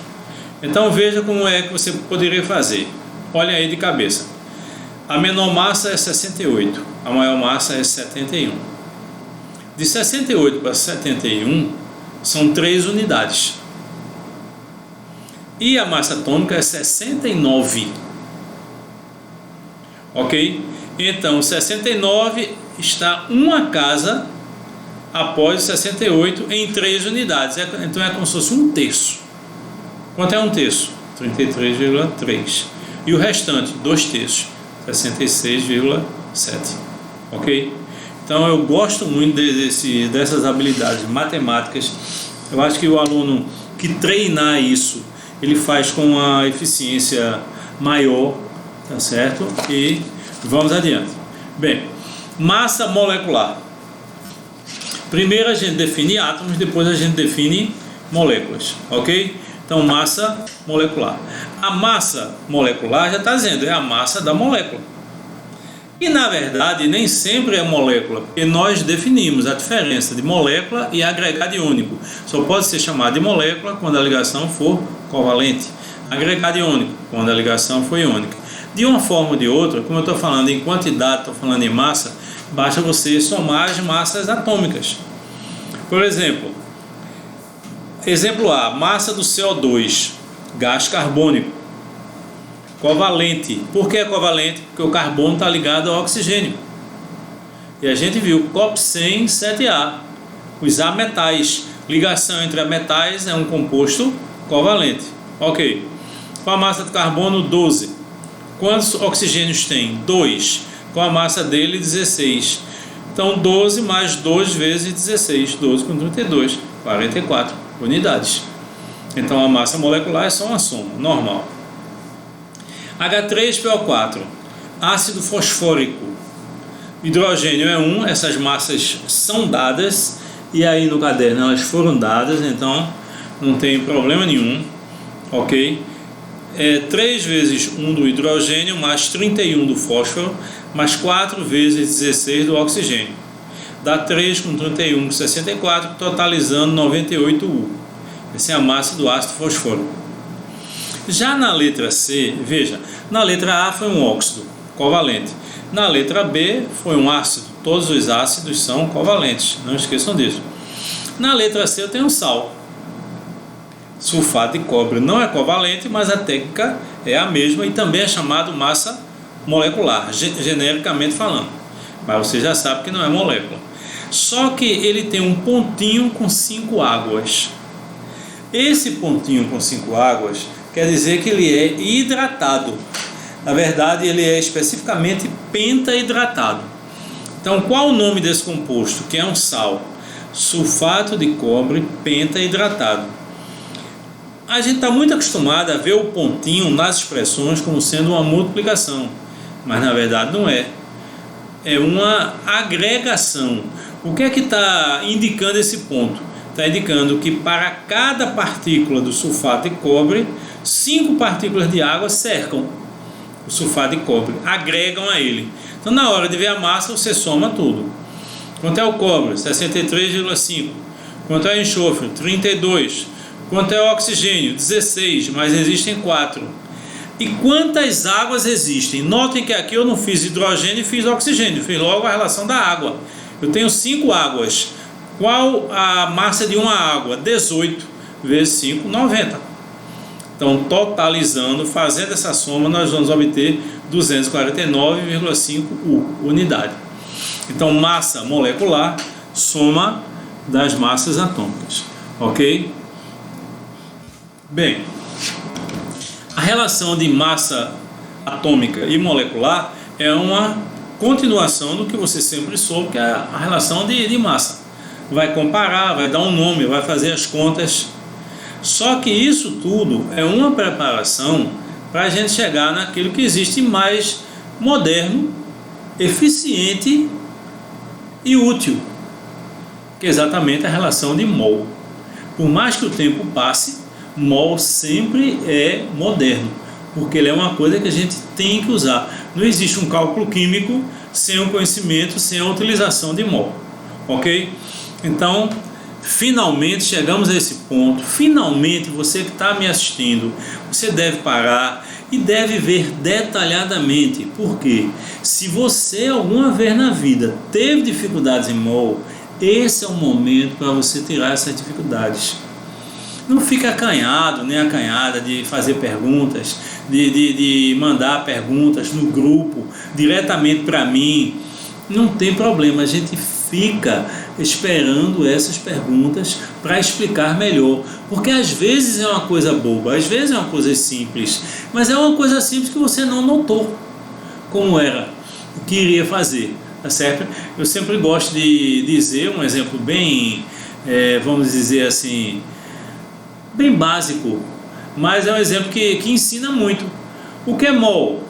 Então veja como é que você poderia fazer. Olhem aí de cabeça. A menor massa é 68, a maior massa é 71. De 68 para 71 são 3 unidades. E a massa atômica é 69. Ok? Então 69 está uma casa após 68 em 3 unidades. Então é como se fosse um terço. Quanto é um terço? 33,3. E o restante, 2 terços, 66,7. Ok? Então eu gosto muito dessas habilidades matemáticas. Eu acho que o aluno que treinar isso, ele faz com uma eficiência maior, tá certo? E vamos adiante. Bem, massa molecular. Primeiro a gente define átomos, depois a gente define moléculas, ok? Então, massa molecular. A massa molecular já está dizendo, é a massa da molécula. E, na verdade, nem sempre é molécula, porque nós definimos a diferença de molécula e agregado iônico. Só pode ser chamado de molécula quando a ligação for covalente. Agregado iônico, quando a ligação for iônica. De uma forma ou de outra, como eu estou falando em quantidade, estou falando em massa, basta você somar as massas atômicas. Por exemplo, exemplo A, massa do CO2, gás carbônico, covalente. Por que é covalente? Porque o carbono está ligado ao oxigênio. E a gente viu COP100 7A, os ametais. Ligação entre ametais é um composto covalente. Ok. Com a massa de carbono 12. Quantos oxigênios tem? 2. Com a massa dele 16. Então 12 mais 2 vezes 16. 12 com 32. 44 unidades. Então a massa molecular é só uma soma, normal. H3PO4, ácido fosfórico, hidrogênio é 1, essas massas são dadas, e aí no caderno elas foram dadas, então não tem problema nenhum, ok? 3 vezes 1 do hidrogênio, mais 31 do fósforo, mais 4 vezes 16 do oxigênio. Dá 3 com 31 com 64, totalizando 98U. Essa é a massa do ácido fosfórico. Já na letra C, veja, na letra A foi um óxido covalente. Na letra B foi um ácido. Todos os ácidos são covalentes, não esqueçam disso. Na letra C eu tenho sal. Sulfato de cobre não é covalente, mas a técnica é a mesma e também é chamado massa molecular, genericamente falando. Mas você já sabe que não é molécula. Só que ele tem um pontinho com 5 águas. Esse pontinho com 5 águas quer dizer que ele é hidratado. Na verdade, ele é especificamente pentahidratado. Então, qual o nome desse composto? Que é um sal. Sulfato de cobre pentahidratado. A gente está muito acostumado a ver o pontinho nas expressões como sendo uma multiplicação. Mas, na verdade, não é. É uma agregação. O que é que está indicando esse ponto? Está indicando que para cada partícula do sulfato de cobre, 5 partículas de água cercam o sulfato de cobre, agregam a ele. Então, na hora de ver a massa, você soma tudo. Quanto é o cobre? 63,5. Quanto é o enxofre? 32. Quanto é o oxigênio? 16, mas existem 4. E quantas águas existem? Notem que aqui eu não fiz hidrogênio e fiz oxigênio, fiz logo a relação da água. Eu tenho 5 águas. Qual a massa de uma água? 18 vezes 5, 90. Então, totalizando, fazendo essa soma, nós vamos obter 249,5 unidade. Então, massa molecular, soma das massas atômicas, ok? Bem, a relação de massa atômica e molecular é uma continuação do que você sempre soube, que é a relação de massa. Vai comparar, vai dar um nome, vai fazer as contas. Só que isso tudo é uma preparação para a gente chegar naquilo que existe mais moderno, eficiente e útil, que é exatamente a relação de mol. Por mais que o tempo passe, mol sempre é moderno, porque ele é uma coisa que a gente tem que usar. Não existe um cálculo químico sem o conhecimento, sem a utilização de mol, ok? Então, finalmente chegamos a esse ponto. Finalmente, você que está me assistindo, você deve parar e deve ver detalhadamente, porque se você alguma vez na vida teve dificuldades em mol, esse é o momento para você tirar essas dificuldades. Não fica acanhado, nem acanhada de fazer perguntas, de mandar perguntas no grupo, diretamente para mim. Não tem problema, a gente fica esperando essas perguntas para explicar melhor, porque às vezes é uma coisa boba, às vezes é uma coisa simples, mas é uma coisa simples que você não notou como era, o que iria fazer, tá certo? Eu sempre gosto de dizer um exemplo bem, vamos dizer assim, bem básico, mas é um exemplo que ensina muito. O que é mol?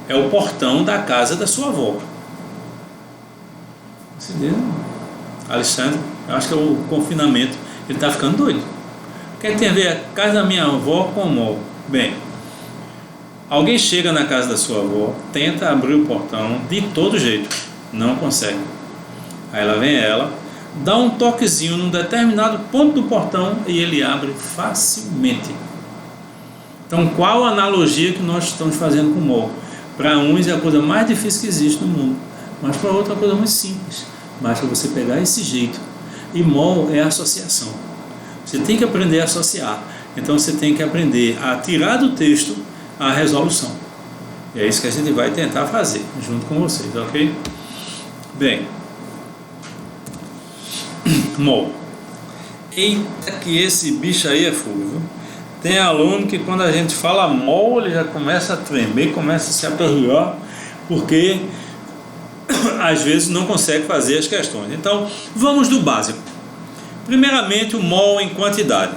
É o portão da casa da sua avó. Você entendeu? Alexandre, eu acho que é o confinamento, ele está ficando doido. O que é que tem a ver a casa da minha avó com o mol? Bem, alguém chega na casa da sua avó, tenta abrir o portão de todo jeito, não consegue. Aí lá vem ela, dá um toquezinho num determinado ponto do portão e ele abre facilmente. Então, qual a analogia que nós estamos fazendo com o mol? Para uns é a coisa mais difícil que existe no mundo, mas para outros é uma coisa muito simples. Basta você pegar esse jeito. E mol é associação. Você tem que aprender a associar. Então você tem que aprender a tirar do texto a resolução. E é isso que a gente vai tentar fazer junto com vocês, ok? Bem, mol. Eita que esse bicho aí é fogo, viu? Tem aluno que quando a gente fala mol, ele já começa a tremer, começa a se aperrear, porque às vezes não consegue fazer as questões. Então, vamos do básico. Primeiramente, o mol em quantidade.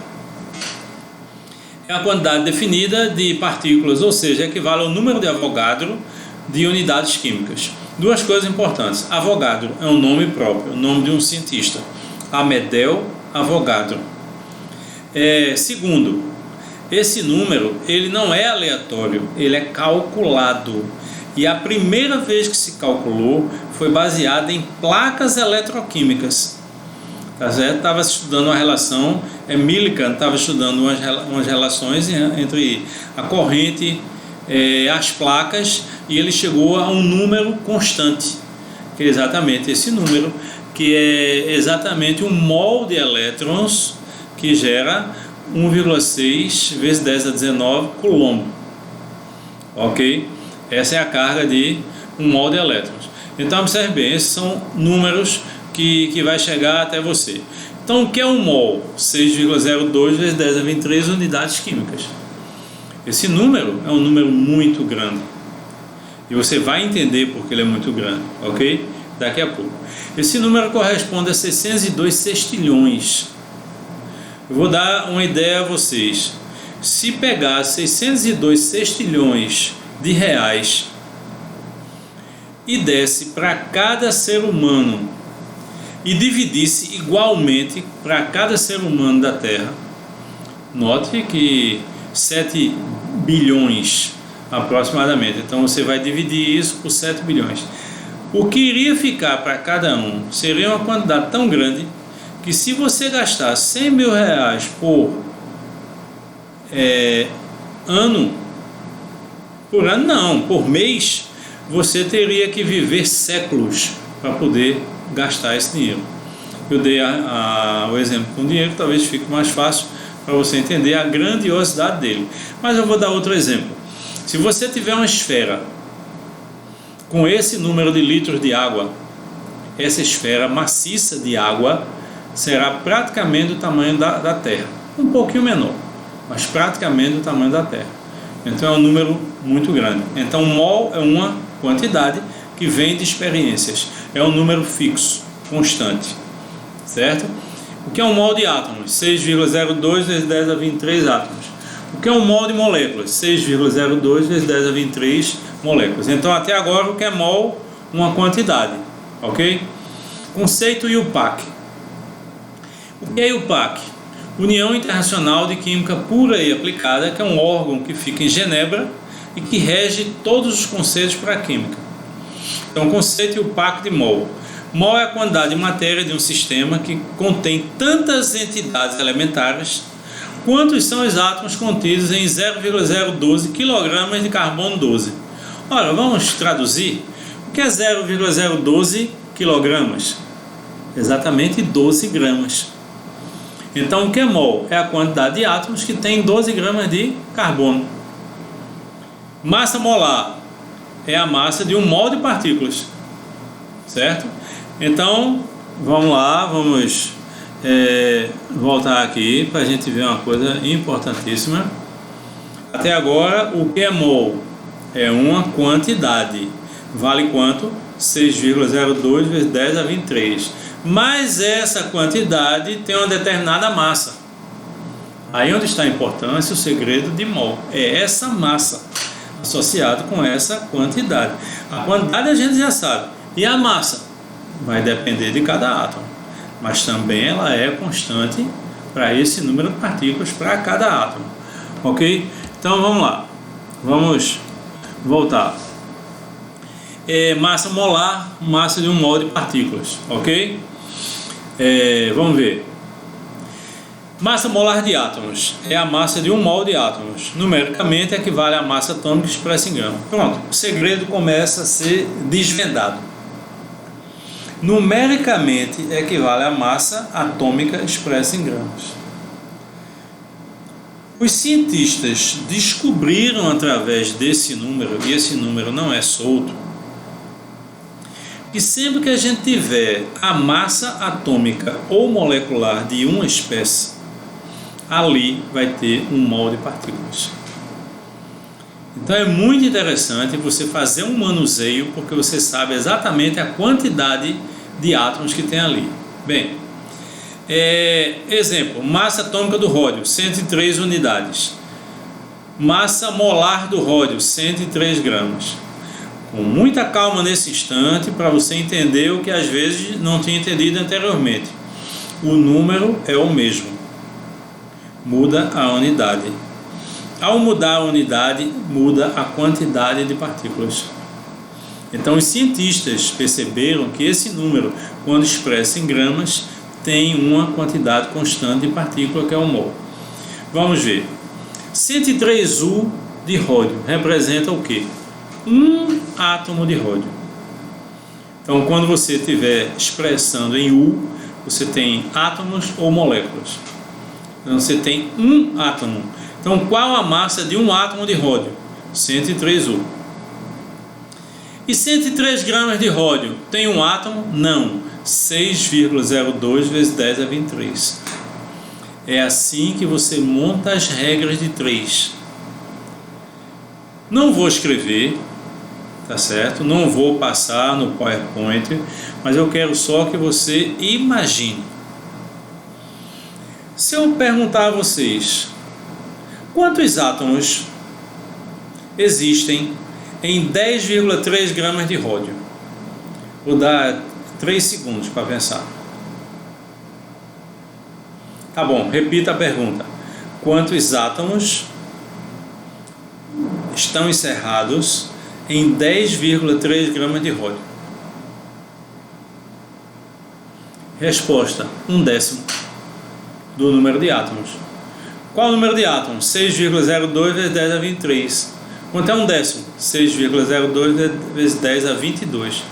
É a quantidade definida de partículas, ou seja, equivale ao número de Avogadro de unidades químicas. Duas coisas importantes. Avogadro é um nome próprio, o nome de um cientista. Amedeo Avogadro. Segundo, esse número ele não é aleatório, ele é calculado. E a primeira vez que se calculou foi baseada em placas eletroquímicas. Tá certo? Estava estudando uma relação, Millikan estava estudando umas relações entre a corrente, as placas, e ele chegou a um número constante, que é exatamente esse número, que é exatamente um mol de elétrons, que gera 1,6 vezes 10 a 19 coulomb. Ok? Essa é a carga de um mol de elétrons. Então observe bem, esses são números que vai chegar até você. Então o que é um mol? 6,02 vezes 10 a 23 unidades químicas. Esse número é um número muito grande. E você vai entender porque ele é muito grande, ok? Daqui a pouco. Esse número corresponde a 602 sextilhões. Eu vou dar uma ideia a vocês. Se pegar 602 sextilhões de reais e desse para cada ser humano e dividisse igualmente para cada ser humano da Terra, note que 7 bilhões aproximadamente, então você vai dividir isso por 7 bilhões. O que iria ficar para cada um seria uma quantidade tão grande que, se você gastar 100 mil reais por por mês, você teria que viver séculos para poder gastar esse dinheiro. Eu dei o exemplo com dinheiro, talvez fique mais fácil para você entender a grandiosidade dele. Mas eu vou dar outro exemplo. Se você tiver uma esfera com esse número de litros de água, essa esfera maciça de água será praticamente do tamanho da Terra. Um pouquinho menor, mas praticamente do tamanho da Terra. Então é um número muito grande. Então mol é uma quantidade que vem de experiências. É um número fixo, constante. Certo? O que é um mol de átomos? 6,02 vezes 10 a 23 átomos. O que é um mol de moléculas? 6,02 vezes 10 a 23 moléculas. Então até agora o que é mol? Uma quantidade. Ok? Conceito IUPAC. O que é IUPAC? União Internacional de Química Pura e Aplicada, que é um órgão que fica em Genebra e que rege todos os conceitos para a química. Então, o conceito IUPAC de mol. Mol é a quantidade de matéria de um sistema que contém tantas entidades elementares quantos são os átomos contidos em 0,012 kg de carbono 12. Ora, vamos traduzir. O que é 0,012 kg? Exatamente 12 gramas. Então, o que é mol? É a quantidade de átomos que tem 12 gramas de carbono. Massa molar é a massa de um mol de partículas. Certo? Então, vamos lá, vamos voltar aqui para a gente ver uma coisa importantíssima. Até agora, o que é mol? É uma quantidade. Vale quanto? 6,02 vezes 10 a 23. Mas essa quantidade tem uma determinada massa. Aí onde está a importância, o segredo de mol. É essa massa associada com essa quantidade. A quantidade a gente já sabe. E a massa? Vai depender de cada átomo. Mas também ela é constante para esse número de partículas para cada átomo. Ok? Então vamos lá. Vamos voltar. Massa molar, massa de um mol de partículas. Ok? Vamos ver. Massa molar de átomos é a massa de um mol de átomos. Numericamente equivale à massa atômica expressa em grama. Pronto, o segredo começa a ser desvendado. Numericamente equivale à massa atômica expressa em gramas. Os cientistas descobriram através desse número, e esse número não é solto, que sempre que a gente tiver a massa atômica ou molecular de uma espécie, ali vai ter um mol de partículas. Então é muito interessante você fazer um manuseio, porque você sabe exatamente a quantidade de átomos que tem ali. Bem, exemplo, massa atômica do ródio, 103 unidades. Massa molar do ródio, 103 gramas. Com muita calma nesse instante, para você entender o que às vezes não tinha entendido anteriormente. O número é o mesmo, muda a unidade. Ao mudar a unidade, muda a quantidade de partículas. Então os cientistas perceberam que esse número, quando expresso em gramas, tem uma quantidade constante de partícula, que é o mol. Vamos ver. 103U de ródio representa o quê? Um átomo de ródio. Então, quando você estiver expressando em U, você tem átomos ou moléculas. Então, você tem um átomo. Então, qual a massa de um átomo de ródio? 103U. E 103 gramas de ródio tem um átomo? Não. 6,02 vezes 10 a 23. É assim que você monta as regras de 3. Não vou escrever, tá certo? Não vou passar no PowerPoint, mas eu quero só que você imagine. Se eu perguntar a vocês, quantos átomos existem em 10,3 gramas de ródio? Vou dar 3 segundos para pensar. Tá bom, repita a pergunta. Quantos átomos estão encerrados em 10,3 gramas de ródio? Resposta: 1/10 do número de átomos. Qual o número de átomos? 6,02 vezes 10 a 23. Quanto é 1/10? 6,02 vezes 10 a 22.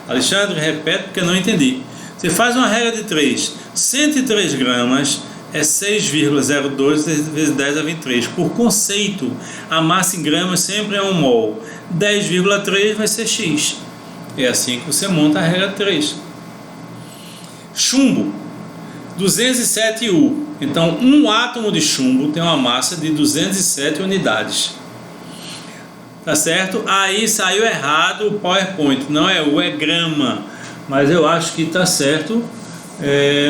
Alexandre, repete porque eu não entendi. Você faz uma regra de 3. 103 gramas é 6,02 vezes 10 a 23. Por conceito, a massa em gramas sempre é 1 mol. 10,3 vai ser X. É assim que você monta a regra 3. Chumbo, 207 U. Então, um átomo de chumbo tem uma massa de 207 unidades. Tá certo? Aí saiu errado o PowerPoint. Não é U, é grama. Mas eu acho que tá certo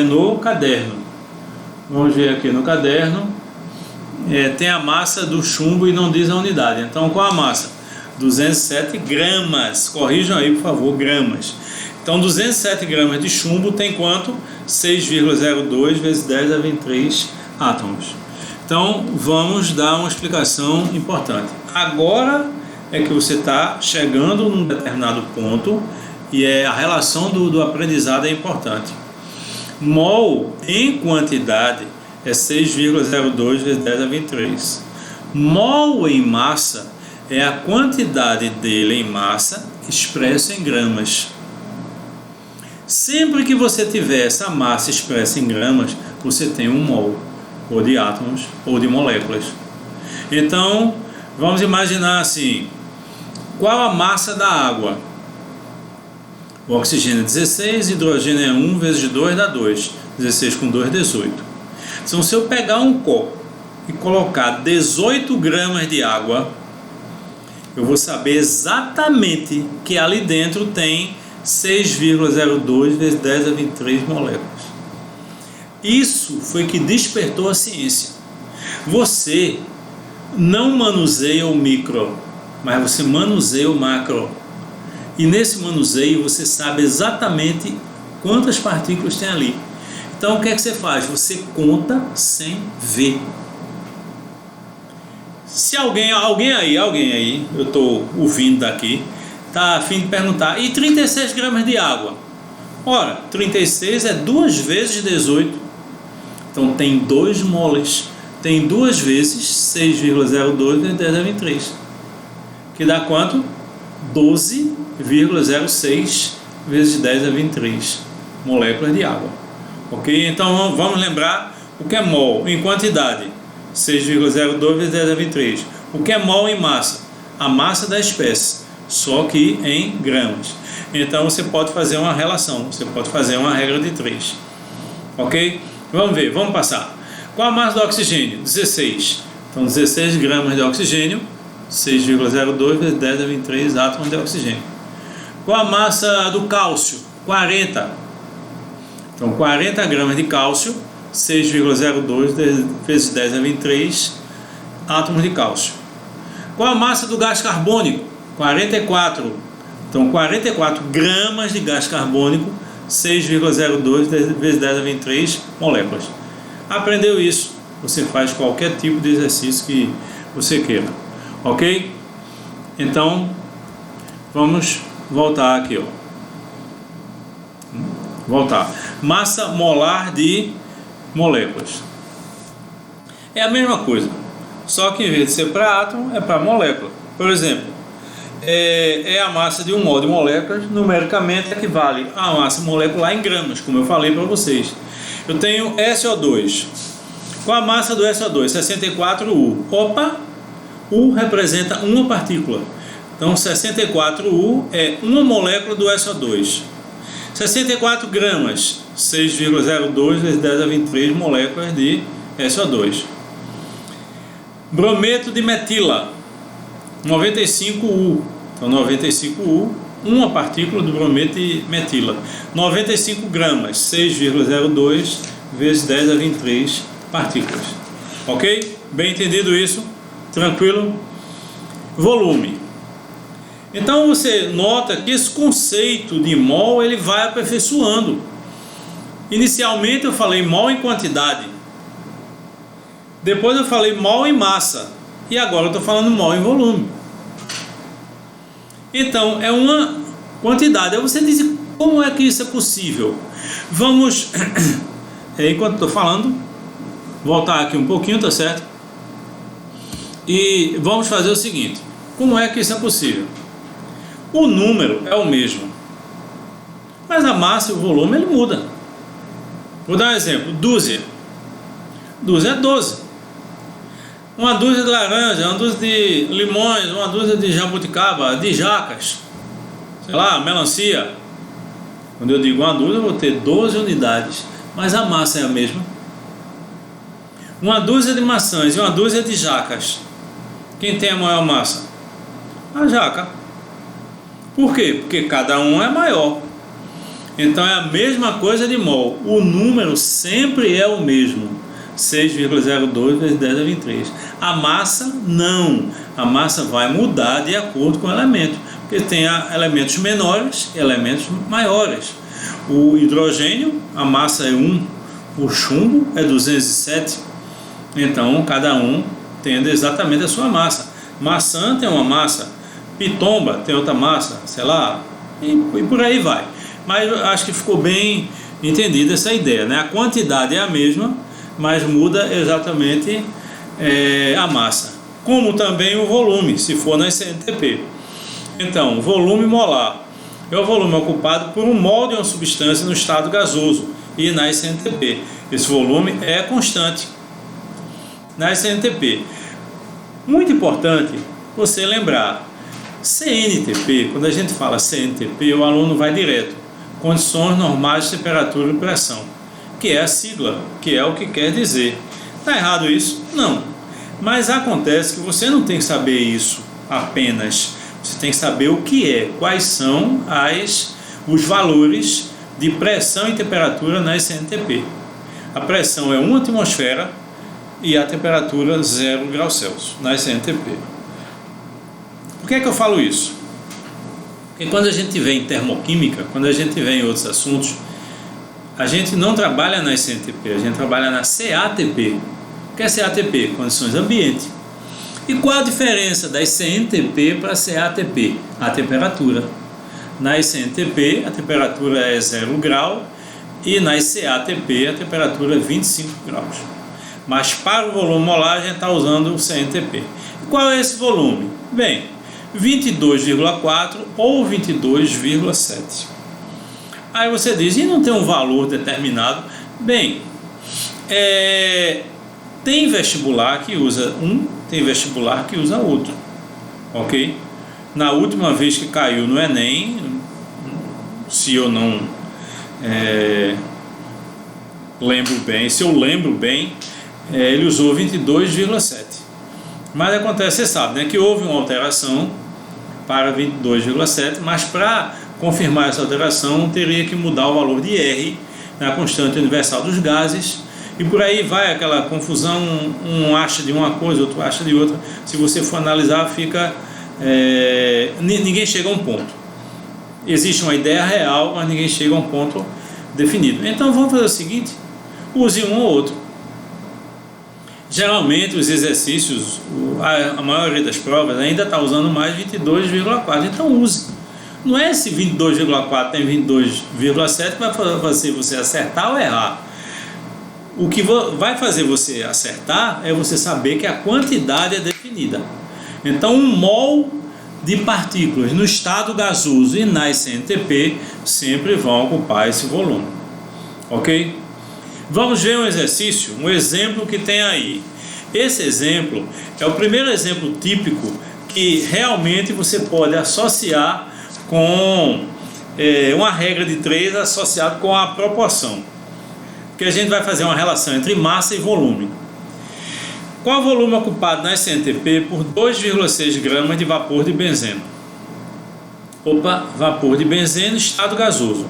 no caderno. Vamos ver aqui no caderno. Tem a massa do chumbo e não diz a unidade. Então, qual a massa? 207 gramas. Corrijam aí, por favor, gramas. Então, 207 gramas de chumbo tem quanto? 6,02 vezes 10 a 23 átomos. Então, vamos dar uma explicação importante. Agora é que você está chegando num determinado ponto e a relação do aprendizado é importante. Mol em quantidade é 6,02 vezes 10 a 23. Mol em massa é a quantidade dele em massa expressa em gramas. Sempre que você tiver essa massa expressa em gramas, você tem 1 mol, ou de átomos, ou de moléculas. Então, vamos imaginar assim, qual a massa da água? O oxigênio é 16, hidrogênio é 1 vezes 2 dá 2. 16 com 2, 18. Então, se eu pegar um copo e colocar 18 gramas de água, eu vou saber exatamente que ali dentro tem 6,02 vezes 10 a 23 moléculas. Isso foi que despertou a ciência. Você não manuseia o micro, mas você manuseia o macro. E nesse manuseio você sabe exatamente quantas partículas tem ali. Então o que é que você faz? Você conta sem ver. Se alguém aí, eu estou ouvindo daqui, está a fim de perguntar, e 36 gramas de água? Ora, 36 é 2 vezes 18. Então tem 2 moles. Tem 2 vezes 6,02 vezes 10 a 23. Que dá quanto? 12,06 vezes 10 a 23 moléculas de água. Ok? Então vamos lembrar o que é mol em quantidade. 6,02 vezes 10 a 23. O que é mol em massa? A massa da espécie, só que em gramas. Então você pode fazer uma relação, você pode fazer uma regra de 3. Ok? Vamos ver, vamos passar. Qual a massa do oxigênio? 16. Então 16 gramas de oxigênio, 6,02 vezes 10 a 23 átomos de oxigênio. Qual a massa do cálcio? 40. Então 40 gramas de cálcio, 6,02 vezes 10 a 23 átomos de cálcio. Qual a massa do gás carbônico? 44. Então 44 gramas de gás carbônico, 6,02 vezes 10 a 23 moléculas. Aprendeu isso? Você faz qualquer tipo de exercício que você queira. Ok? Então vamos voltar aqui, ó. Voltar. Massa molar de moléculas. É a mesma coisa, só que em vez de ser para átomo, é para molécula. Por exemplo, a massa de 1 mol de moléculas, numericamente equivale à massa molecular em gramas, como eu falei para vocês. Eu tenho SO2. Qual a massa do SO2? 64U. Opa! U representa uma partícula. Então 64U é uma molécula do SO2. 64 gramas, 6,02 vezes 10 a 23 moléculas de SO2. Brometo de metila, 95U. Então 95U, uma partícula do brometo de metila. 95 gramas, 6,02 vezes 10 a 23 partículas. Ok? Bem entendido isso? Tranquilo? Volume. Então você nota que esse conceito de mol ele vai aperfeiçoando. Inicialmente eu falei mol em quantidade, depois eu falei mol em massa e agora eu estou falando mol em volume. Então é uma quantidade. Aí você diz, Como é que isso é possível? Vamos, enquanto estou falando, voltar aqui um pouquinho, tá certo? E vamos fazer o seguinte: como é que isso é possível? O número é o mesmo, mas a massa e o volume ele muda. Vou dar um exemplo: dúzia. Dúzia é 12. Uma dúzia de laranja, uma dúzia de limões, uma dúzia de jabuticaba, de jacas, sei lá, melancia. Quando eu digo uma dúzia, eu vou ter 12 unidades, mas a massa é a mesma. Uma dúzia de maçãs e uma dúzia de jacas, quem tem a maior massa? A jaca. Por quê? Porque cada um é maior. Então é a mesma coisa de mol. O número sempre é o mesmo. 6,02 vezes 10 a 23. A massa não. A massa vai mudar de acordo com o elemento. Porque tem elementos menores e elementos maiores. O hidrogênio, a massa é 1. O chumbo é 207. Então cada um tem exatamente a sua massa. Maçã tem uma massa. Pitomba tem outra massa. Sei lá. E por aí vai. Mas eu acho que ficou bem entendida essa ideia, né? A quantidade é a mesma, mas muda exatamente a massa. Como também o volume, se for na SNTP. Então, volume molar é o volume ocupado por um mol de uma substância no estado gasoso. E na SNTP, esse volume é constante. Na SNTP. Muito importante você lembrar, CNTP, quando a gente fala CNTP, o aluno vai direto. Condições normais de temperatura e pressão, que é a sigla, que é o que quer dizer. Está errado isso? Não. Mas acontece que você não tem que saber isso apenas. Você tem que saber o que é, quais são os valores de pressão e temperatura na SNTP. A pressão é 1 atmosfera e a temperatura 0 graus Celsius na SNTP. Por que é que eu falo isso? Porque quando a gente vê em termoquímica, quando a gente vê em outros assuntos, a gente não trabalha na SNTP, a gente trabalha na CATP. O que é CATP? Condições ambiente. E qual a diferença da SNTP para a CATP? A temperatura. Na SNTP a temperatura é 0 grau e na CATP a temperatura é 25 graus. Mas para o volume molar a gente está usando o CNTP. E qual é esse volume? Bem, 22,4 ou 22,7. Aí você diz, e não tem um valor determinado? Bem, tem vestibular que usa um, tem vestibular que usa outro, ok? Na última vez que caiu no Enem, se eu não lembro bem, se eu lembro bem, ele usou 22,7. Mas acontece, você sabe, né, que houve uma alteração para 22,7, mas para confirmar essa alteração teria que mudar o valor de R na constante universal dos gases, e por aí vai aquela confusão, um acha de uma coisa, outro acha de outra. Se você for analisar, fica ninguém chega a um ponto. Existe uma ideia real, mas ninguém chega a um ponto definido. Então vamos fazer o seguinte: use um ou outro. Geralmente os exercícios, a maioria das provas ainda está usando mais 22,4, então use. Não é esse 22,4 tem 22,7 que vai fazer você acertar ou errar. O que vai fazer você acertar é você saber que a quantidade é definida. Então um mol de partículas no estado gasoso e na SNTP sempre vão ocupar esse volume, ok? Vamos ver um exercício, um exemplo que tem aí. Esse exemplo é o primeiro exemplo típico que realmente você pode associar com uma regra de 3 associado com a proporção. Que a gente vai fazer uma relação entre massa e volume. Qual o volume ocupado na SNTP por 2,6 gramas de vapor de benzeno? Vapor de benzeno, estado gasoso.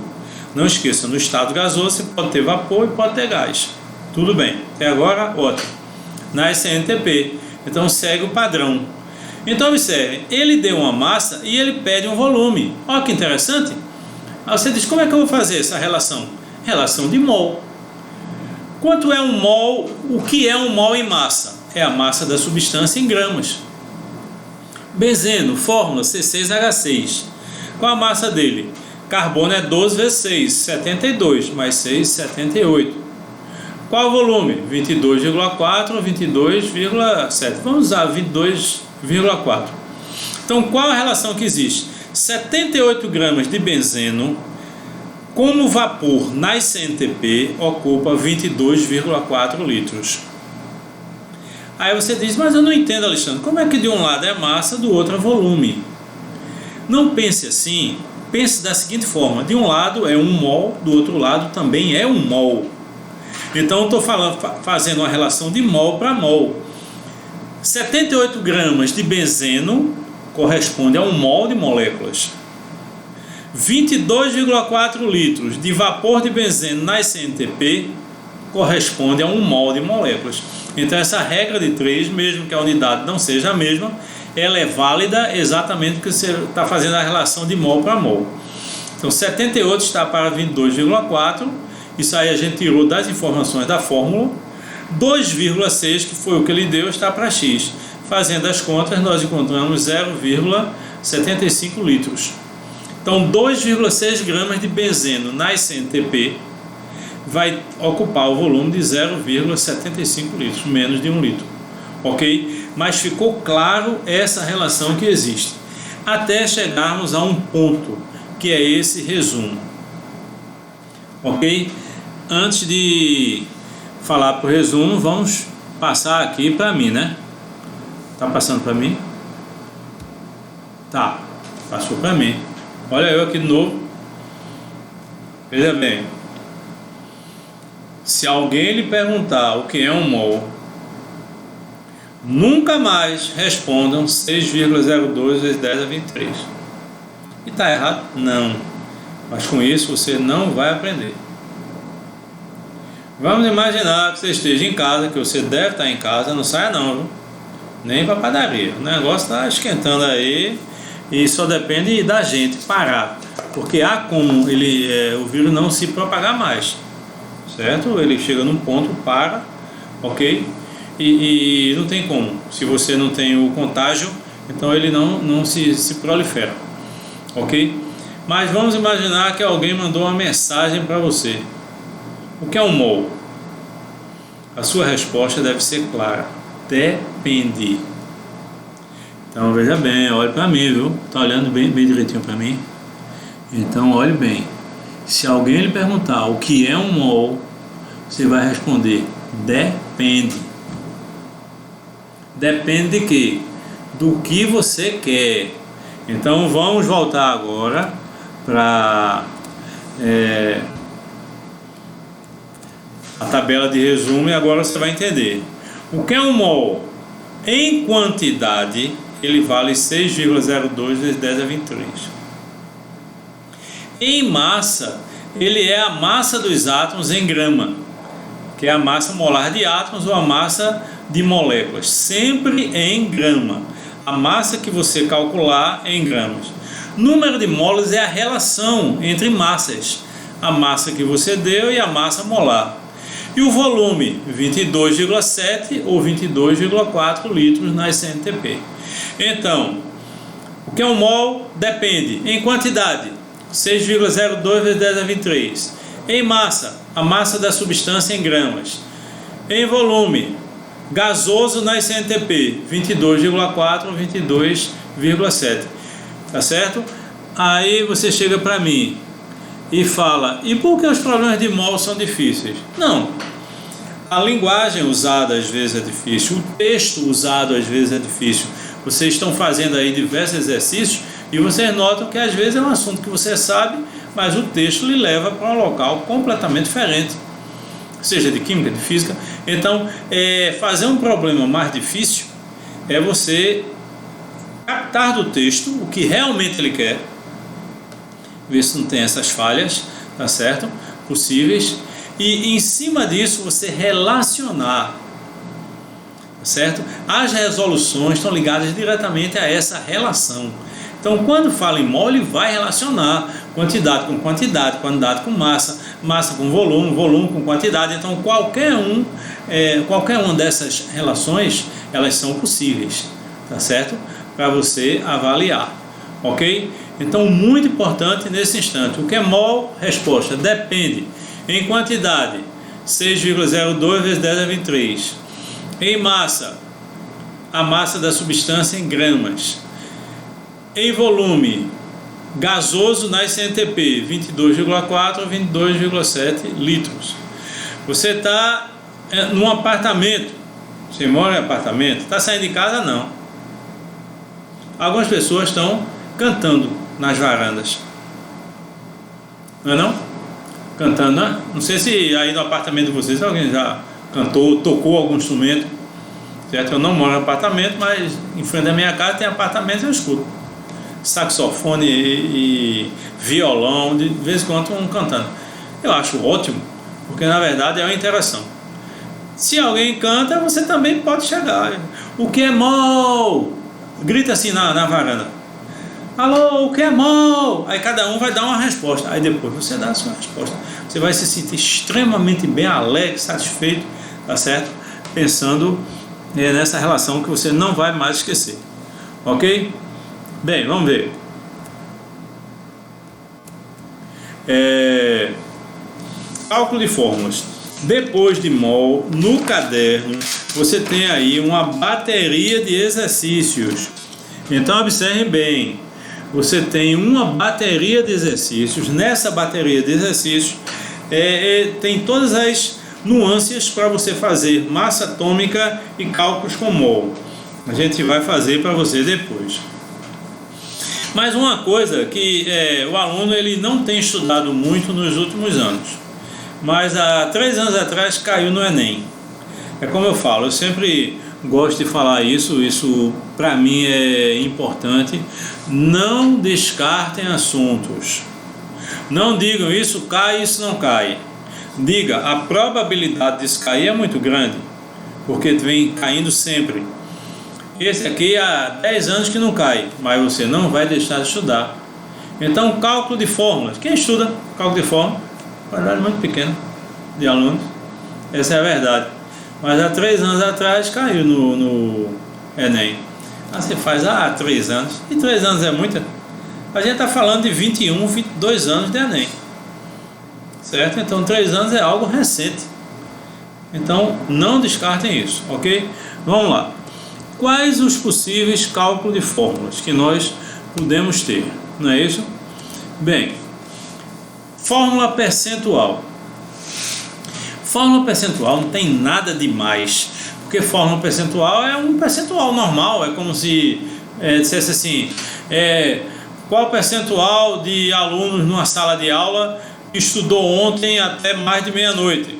Não esqueça, no estado gasoso você pode ter vapor e pode ter gás. Tudo bem, até agora ótimo. Na SNTP, então segue o padrão. Então observe, ele deu uma massa e ele pede um volume. Olha que interessante. Aí você diz, como é que eu vou fazer essa relação? Relação de mol. Quanto é um mol? O que é um mol em massa? É a massa da substância em gramas. Benzeno, fórmula C6H6. Qual a massa dele? Carbono é 12 vezes 6, 72, mais 6, 78. Qual o volume? 22,4 ou 22,7. Vamos usar 22,4. Então, qual a relação que existe? 78 gramas de benzeno como vapor na CNTP ocupa 22,4 litros. Aí você diz, mas eu não entendo, Alexandre, como é que de um lado é massa, do outro é volume? Não pense assim, pense da seguinte forma, de um lado é 1 mol, do outro lado também é 1 mol. Então eu estou fazendo uma relação de mol para mol. 78 gramas de benzeno corresponde a 1 mol de moléculas. 22,4 litros de vapor de benzeno na CNTP corresponde a 1 mol de moléculas. Então essa regra de 3, mesmo que a unidade não seja a mesma, ela é válida exatamente porque você está fazendo a relação de mol para mol. Então 78 está para 22,4, isso aí a gente tirou das informações da fórmula. 2,6, que foi o que ele deu, está para X. Fazendo as contas, nós encontramos 0,75 litros. Então 2,6 gramas de benzeno na CNTP vai ocupar o volume de 0,75 litros, menos de 1 litro. Ok? Mas ficou claro essa relação que existe. Até chegarmos a um ponto, que é esse resumo. Ok? Antes de falar para o resumo, vamos passar aqui para mim, né? Tá passando para mim? Tá, passou para mim. Olha eu aqui de novo. Veja bem. Se alguém lhe perguntar o que é 1 mol, nunca mais respondam 6,02 vezes 10 a 23. E está errado? Não. Mas com isso você não vai aprender. Vamos imaginar que você esteja em casa, que você deve estar em casa, não saia não, viu? Nem para a padaria. O negócio está esquentando aí e só depende da gente parar. Porque há como o vírus não se propagar mais. Certo? Ele chega num ponto, para, ok? E não tem como. Se você não tem o contágio, então ele não se prolifera, ok? Mas vamos imaginar que alguém mandou uma mensagem para você. O que é 1 mol? A sua resposta deve ser clara. Depende. Então veja bem, olhe para mim, viu? Está olhando bem direitinho para mim? Então olhe bem. Se alguém lhe perguntar o que é 1 mol, você vai responder: depende. Depende de quê? Do que você quer. Então vamos voltar agora para a tabela de resumo e agora você vai entender. O que é 1 mol? Em quantidade, ele vale 6,02 vezes 10 a 23. Em massa, ele é a massa dos átomos em grama, que é a massa molar de átomos ou a massa de moléculas, sempre em grama. A massa que você calcular é em gramas. Número de molas é a relação entre massas, a massa que você deu e a massa molar. E o volume, 22,7 ou 22,4 litros na CNTP. Então, o que é 1 mol? Depende. Em quantidade, 6,02 vezes 10 a 23. Em massa, a massa da substância em gramas. Em volume, gasoso na CNTP, 22,4 ou 22,7. Tá certo? Aí você chega para mim e fala: e por que os problemas de mol são difíceis? Não. A linguagem usada às vezes é difícil, o texto usado às vezes é difícil. Vocês estão fazendo aí diversos exercícios e vocês notam que às vezes é um assunto que você sabe, mas o texto lhe leva para um local completamente diferente, seja de química, de física. Então, fazer um problema mais difícil é você captar do texto o que realmente ele quer, ver se não tem essas falhas, tá certo? Possíveis, e em cima disso você relacionar, certo? As resoluções estão ligadas diretamente a essa relação. Então, quando fala em mol, ele vai relacionar quantidade com quantidade, quantidade com massa, massa com volume, volume com quantidade. Então, qualquer uma dessas relações, elas são possíveis, tá certo? Para você avaliar, ok? Então, muito importante nesse instante. O que é mol? Resposta: depende. Em quantidade, 6,02 vezes 10 a 23. Em massa, a massa da substância em gramas. Em volume, gasoso na SNTP, 22,4 a 22,7 litros. Você está num apartamento. Você mora em apartamento? Está saindo de casa? Não. Algumas pessoas estão cantando nas varandas. Não é não? Cantando, né? Não sei se aí no apartamento de vocês alguém já cantou, tocou algum instrumento. Certo? Eu não moro em apartamento, mas em frente da minha casa tem apartamento e eu escuto saxofone e violão, de vez em quando um cantando. Eu acho ótimo, porque na verdade é uma interação. Se alguém canta, você também pode chegar. O que é mol? Grita assim na varanda. Alô, o que é mol? Aí cada um vai dar uma resposta. Aí depois você dá a sua resposta. Você vai se sentir extremamente bem, alegre, satisfeito, tá certo? Pensando nessa relação que você não vai mais esquecer. Ok? Bem, vamos ver. Cálculo de fórmulas. Depois de mol, no caderno, você tem aí uma bateria de exercícios. Então, observem bem. Você tem uma bateria de exercícios. Nessa bateria de exercícios, tem todas as nuances para você fazer massa atômica e cálculos com mol. A gente vai fazer para você depois. Mas uma coisa que o aluno ele não tem estudado muito nos últimos anos, mas há 3 anos atrás caiu no Enem. É como eu falo, eu sempre gosto de falar isso para mim é importante. Não descartem assuntos. Não digam isso cai, isso não cai. Diga, a probabilidade disso cair é muito grande, porque vem caindo sempre. Esse aqui há 10 anos que não cai, mas você não vai deixar de estudar. Então, cálculo de fórmulas. Quem estuda cálculo de fórmula? Quantidade muito pequena de alunos. Essa é a verdade. Mas há 3 anos atrás caiu no Enem. Aí você faz, 3 anos. E 3 anos é muita? A gente está falando de 21, 22 anos de Enem. Certo? Então, 3 anos é algo recente. Então, não descartem isso, ok? Vamos lá. Quais os possíveis cálculos de fórmulas que nós podemos ter? Não é isso? Bem, fórmula percentual. Fórmula percentual não tem nada demais, porque fórmula percentual é um percentual normal. É como se dissesse assim, qual percentual de alunos numa sala de aula estudou ontem até mais de meia-noite?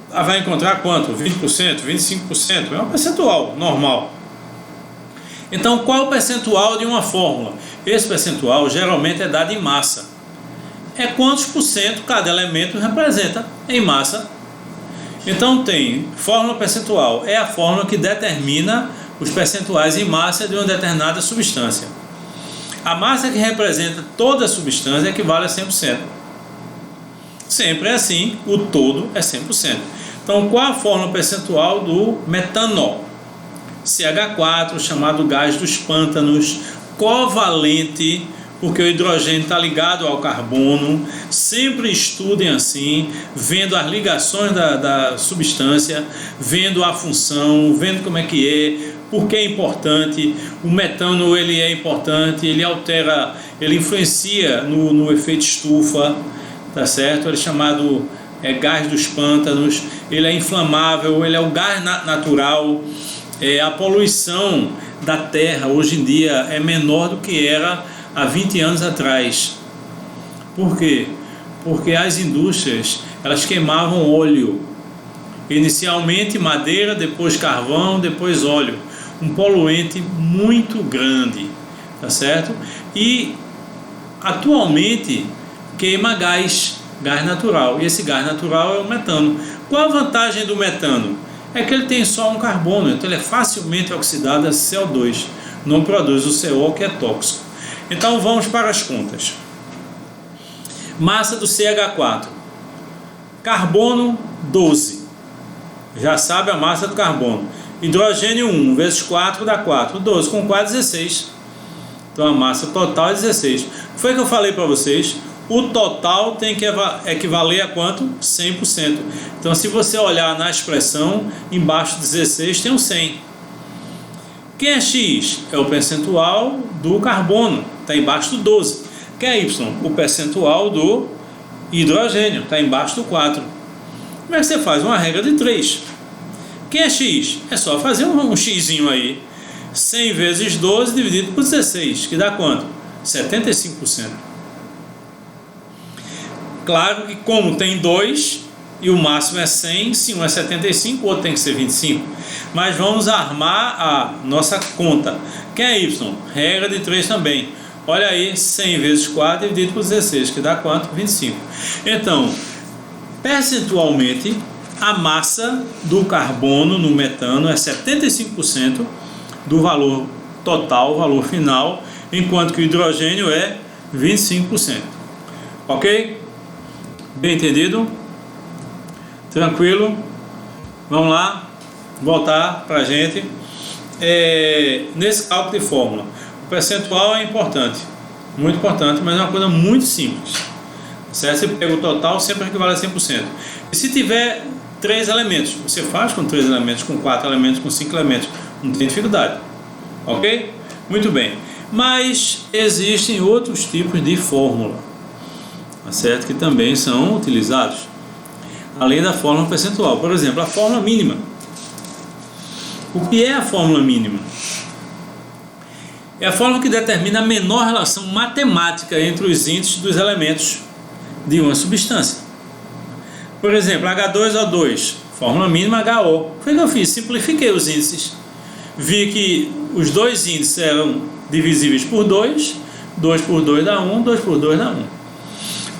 Vai encontrar quanto? 20%, 25%? É um percentual normal. Então, qual é o percentual de uma fórmula? Esse percentual geralmente é dado em massa. É quantos por cento cada elemento representa em massa. Então, tem fórmula percentual. É a fórmula que determina os percentuais em massa de uma determinada substância. A massa que representa toda a substância equivale a 100%. Sempre é assim, o todo é 100%. Então, qual a fórmula percentual do metanol? CH4, chamado gás dos pântanos, covalente, porque o hidrogênio está ligado ao carbono. Sempre estudem assim, vendo as ligações da substância, vendo a função, vendo como é que é, por que é importante. O metano ele é importante, ele altera, ele influencia no efeito estufa, tá certo? Ele é chamado gás dos pântanos, ele é inflamável, ele é o gás natural. A poluição da terra hoje em dia é menor do que era há 20 anos atrás. Por quê? Porque as indústrias elas queimavam óleo, inicialmente madeira, depois carvão, depois óleo, um poluente muito grande, tá certo? E atualmente queima gás natural, e esse gás natural é o metano. Qual a vantagem do metano? É que ele tem só um carbono, então ele é facilmente oxidado a CO2, não produz o CO, que é tóxico. Então vamos para as contas. Massa do CH4, carbono 12, já sabe a massa do carbono. Hidrogênio 1 vezes 4 dá 4, 12 com 4, 16. Então a massa total é 16. Foi que eu falei para vocês, o total tem que equivaler a quanto? 100%. Então se você olhar na expressão, embaixo de 16 tem um 100. Quem é X? É o percentual do carbono, está embaixo do 12. Quem é Y? O percentual do hidrogênio, está embaixo do 4. Como é que você faz? Uma regra de 3. Quem é X? É só fazer um xzinho aí. 100 vezes 12 dividido por 16, que dá quanto? 75%. Claro que como tem 2 e o máximo é 100, se um é 75, o outro tem que ser 25. Mas vamos armar a nossa conta. Quem é Y? Regra de 3 também. Olha aí, 100 vezes 4 dividido por 16, que dá quanto? 25. Então, percentualmente, a massa do carbono no metano é 75% do valor total, valor final, enquanto que o hidrogênio é 25%. Ok? Bem entendido? Tranquilo? Vamos lá, voltar para a gente. Nesse cálculo de fórmula, o percentual é importante, muito importante, mas é uma coisa muito simples. Certo? Você pega o total, sempre equivale a 100%. E se tiver 3 elementos, você faz com 3 elementos, com 4 elementos, com 5 elementos, não tem dificuldade. Ok? Muito bem. Mas existem outros tipos de fórmula, certo? Que também são utilizados, além da fórmula percentual. Por exemplo, a fórmula mínima. O que é a fórmula mínima? É a fórmula que determina a menor relação matemática entre os índices dos elementos de uma substância. Por exemplo, H2O2, fórmula mínima HO. Foi o que eu fiz, simplifiquei os índices. Vi que os dois índices eram divisíveis por 2, 2 por 2 dá 1, 2 por 2 dá 1.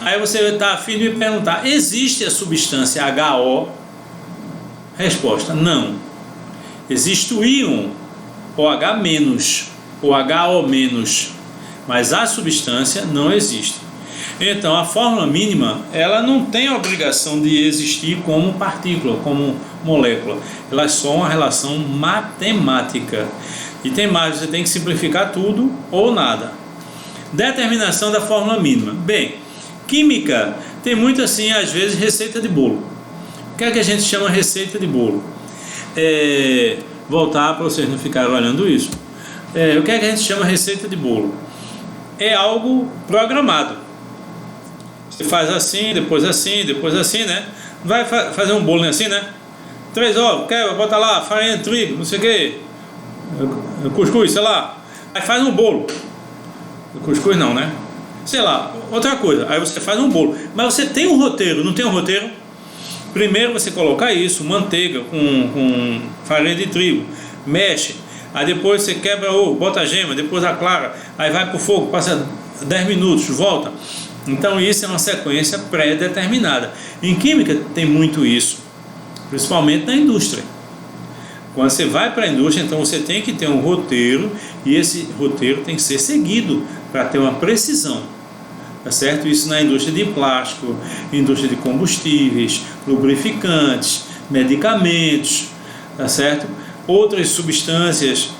Aí você está a fim de me perguntar, existe a substância HO? Resposta, não. Existe o íon OH- ou HO-, mas a substância não existe. Então a fórmula mínima, ela não tem a obrigação de existir como partícula, como molécula. Ela é só uma relação matemática. E tem mais, você tem que simplificar tudo ou nada. Determinação da fórmula mínima. Bem, química tem muito assim, às vezes, receita de bolo. O que é que a gente chama receita de bolo? Voltar para vocês não ficarem olhando isso. O que é que a gente chama receita de bolo? É algo programado. Você faz assim, depois assim, né? Vai fazer um bolo assim, né? 3 ovos, bota lá, farinha de trigo, não sei o que, cuscuz, sei lá. Aí faz um bolo. Cuscuz não, né? Sei lá, outra coisa. Aí você faz um bolo. Mas você tem um roteiro, não tem um roteiro? Primeiro você coloca isso, manteiga com farinha de trigo, mexe. Aí depois você quebra ovo, bota a gema, depois a clara. Aí vai pro fogo, passa 10 minutos, volta. Então isso é uma sequência pré-determinada. Em química tem muito isso, principalmente na indústria. Quando você vai para a indústria, então você tem que ter um roteiro, e esse roteiro tem que ser seguido para ter uma precisão. Tá certo? Isso na indústria de plástico, indústria de combustíveis, lubrificantes, medicamentos, tá certo? Outras substâncias.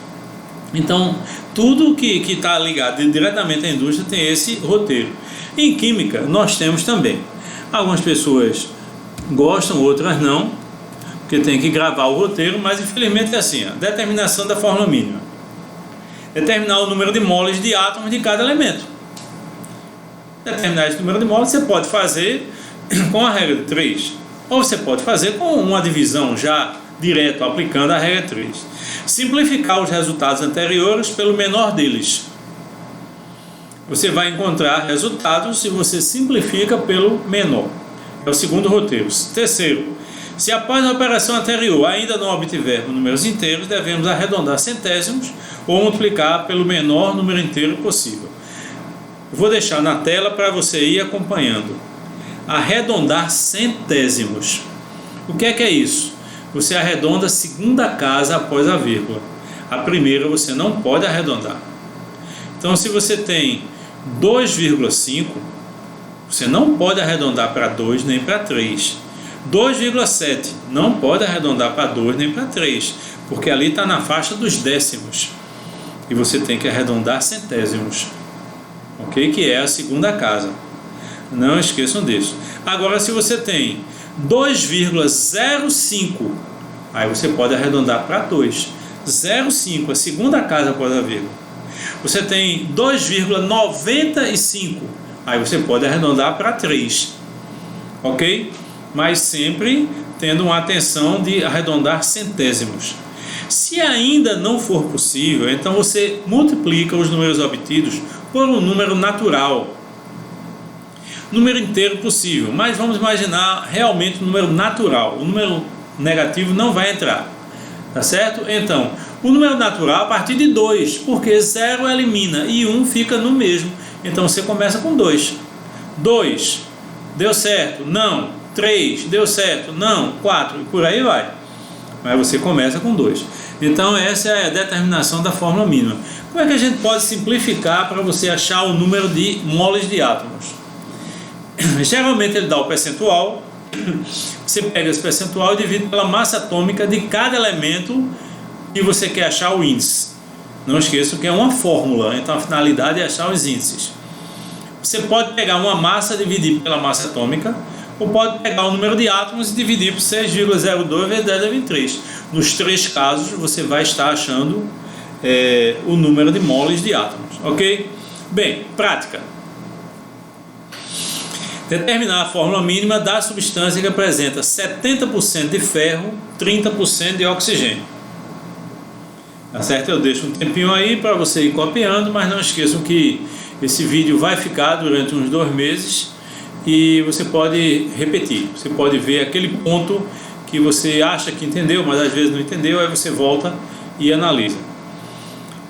Então, tudo que está ligado diretamente à indústria tem esse roteiro. Em química, nós temos também. Algumas pessoas gostam, outras não, porque tem que gravar o roteiro, mas infelizmente é assim, determinação da fórmula mínima. Determinar o número de moles de átomos de cada elemento. Determinar esse número de moles você pode fazer com a regra de 3, ou você pode fazer com uma divisão já direto, aplicando a regra 3. Simplificar os resultados anteriores pelo menor deles. Você vai encontrar resultados se você simplifica pelo menor. É o segundo roteiro. Terceiro, se após a operação anterior ainda não obtivermos números inteiros, devemos arredondar centésimos ou multiplicar pelo menor número inteiro possível. Vou deixar na tela para você ir acompanhando. Arredondar centésimos. O que é isso? Você arredonda a segunda casa após a vírgula. A primeira você não pode arredondar. Então, se você tem 2,5, você não pode arredondar para 2 nem para 3. 2,7 não pode arredondar para 2 nem para 3, porque ali está na faixa dos décimos. e você tem que arredondar centésimos, ok? Que é a segunda casa. Não esqueçam disso. Agora, se você tem 2,05, aí você pode arredondar para 2. 0,5, a segunda casa após a vírgula. Você tem 2,95, aí você pode arredondar para 3, ok? Mas sempre tendo uma atenção de arredondar centésimos. Se ainda não for possível, então você multiplica os números obtidos por um número natural, número inteiro possível, mas vamos imaginar realmente um número natural. O número negativo não vai entrar, tá certo? Então, o número natural a partir de 2, porque 0 elimina e 1 fica no mesmo. Então você começa com 2. 2, deu certo? Não. 3, deu certo? Não. 4, e por aí vai. Mas você começa com 2. Então essa é a determinação da fórmula mínima. Como é que a gente pode simplificar para você achar o número de moles de átomos? Geralmente ele dá o percentual. Você pega esse percentual e divide pela massa atômica de cada elemento que você quer achar o índice. Não esqueça que é uma fórmula, então a finalidade é achar os índices. Você pode pegar uma massa e dividir pela massa atômica, ou pode pegar o número de átomos e dividir por 6,02 vezes 10 a 23. Nos três casos você vai estar achando o número de moles de átomos, ok? Bem, prática. Determinar a fórmula mínima da substância que apresenta 70% de ferro, 30% de oxigênio. Tá certo? Eu deixo um tempinho aí para você ir copiando, mas não esqueçam que esse vídeo vai ficar durante uns 2 meses e você pode repetir. Você pode ver aquele ponto que você acha que entendeu, mas às vezes não entendeu, aí você volta e analisa.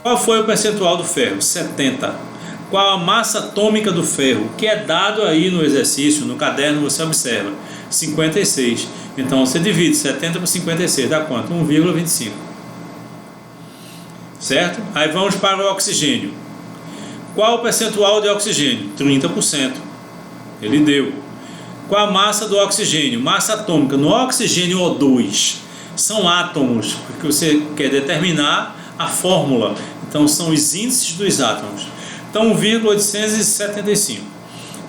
Qual foi o percentual do ferro? 70. Qual a massa atômica do ferro? Que é dado aí no exercício, no caderno você observa. 56. Então você divide 70 por 56, dá quanto? 1,25. Certo? Aí vamos para o oxigênio. Qual o percentual de oxigênio? 30%. Ele deu. Qual a massa do oxigênio? Massa atômica. No oxigênio O2 são átomos, porque você quer determinar a fórmula. Então são os índices dos átomos. Então 1,875.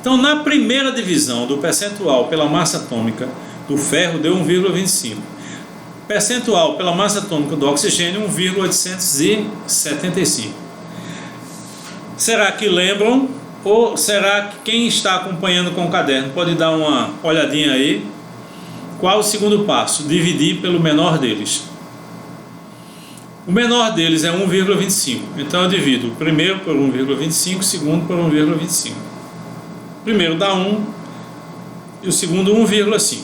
Então na primeira divisão do percentual pela massa atômica do ferro deu 1,25. Percentual pela massa atômica do oxigênio 1,875. Será que lembram? Ou será que quem está acompanhando com o caderno pode dar uma olhadinha aí? Qual o segundo passo? Dividir pelo menor deles. O menor deles é 1,25. Então eu divido o primeiro por 1,25, o segundo por 1,25. O primeiro dá 1 e o segundo 1,5.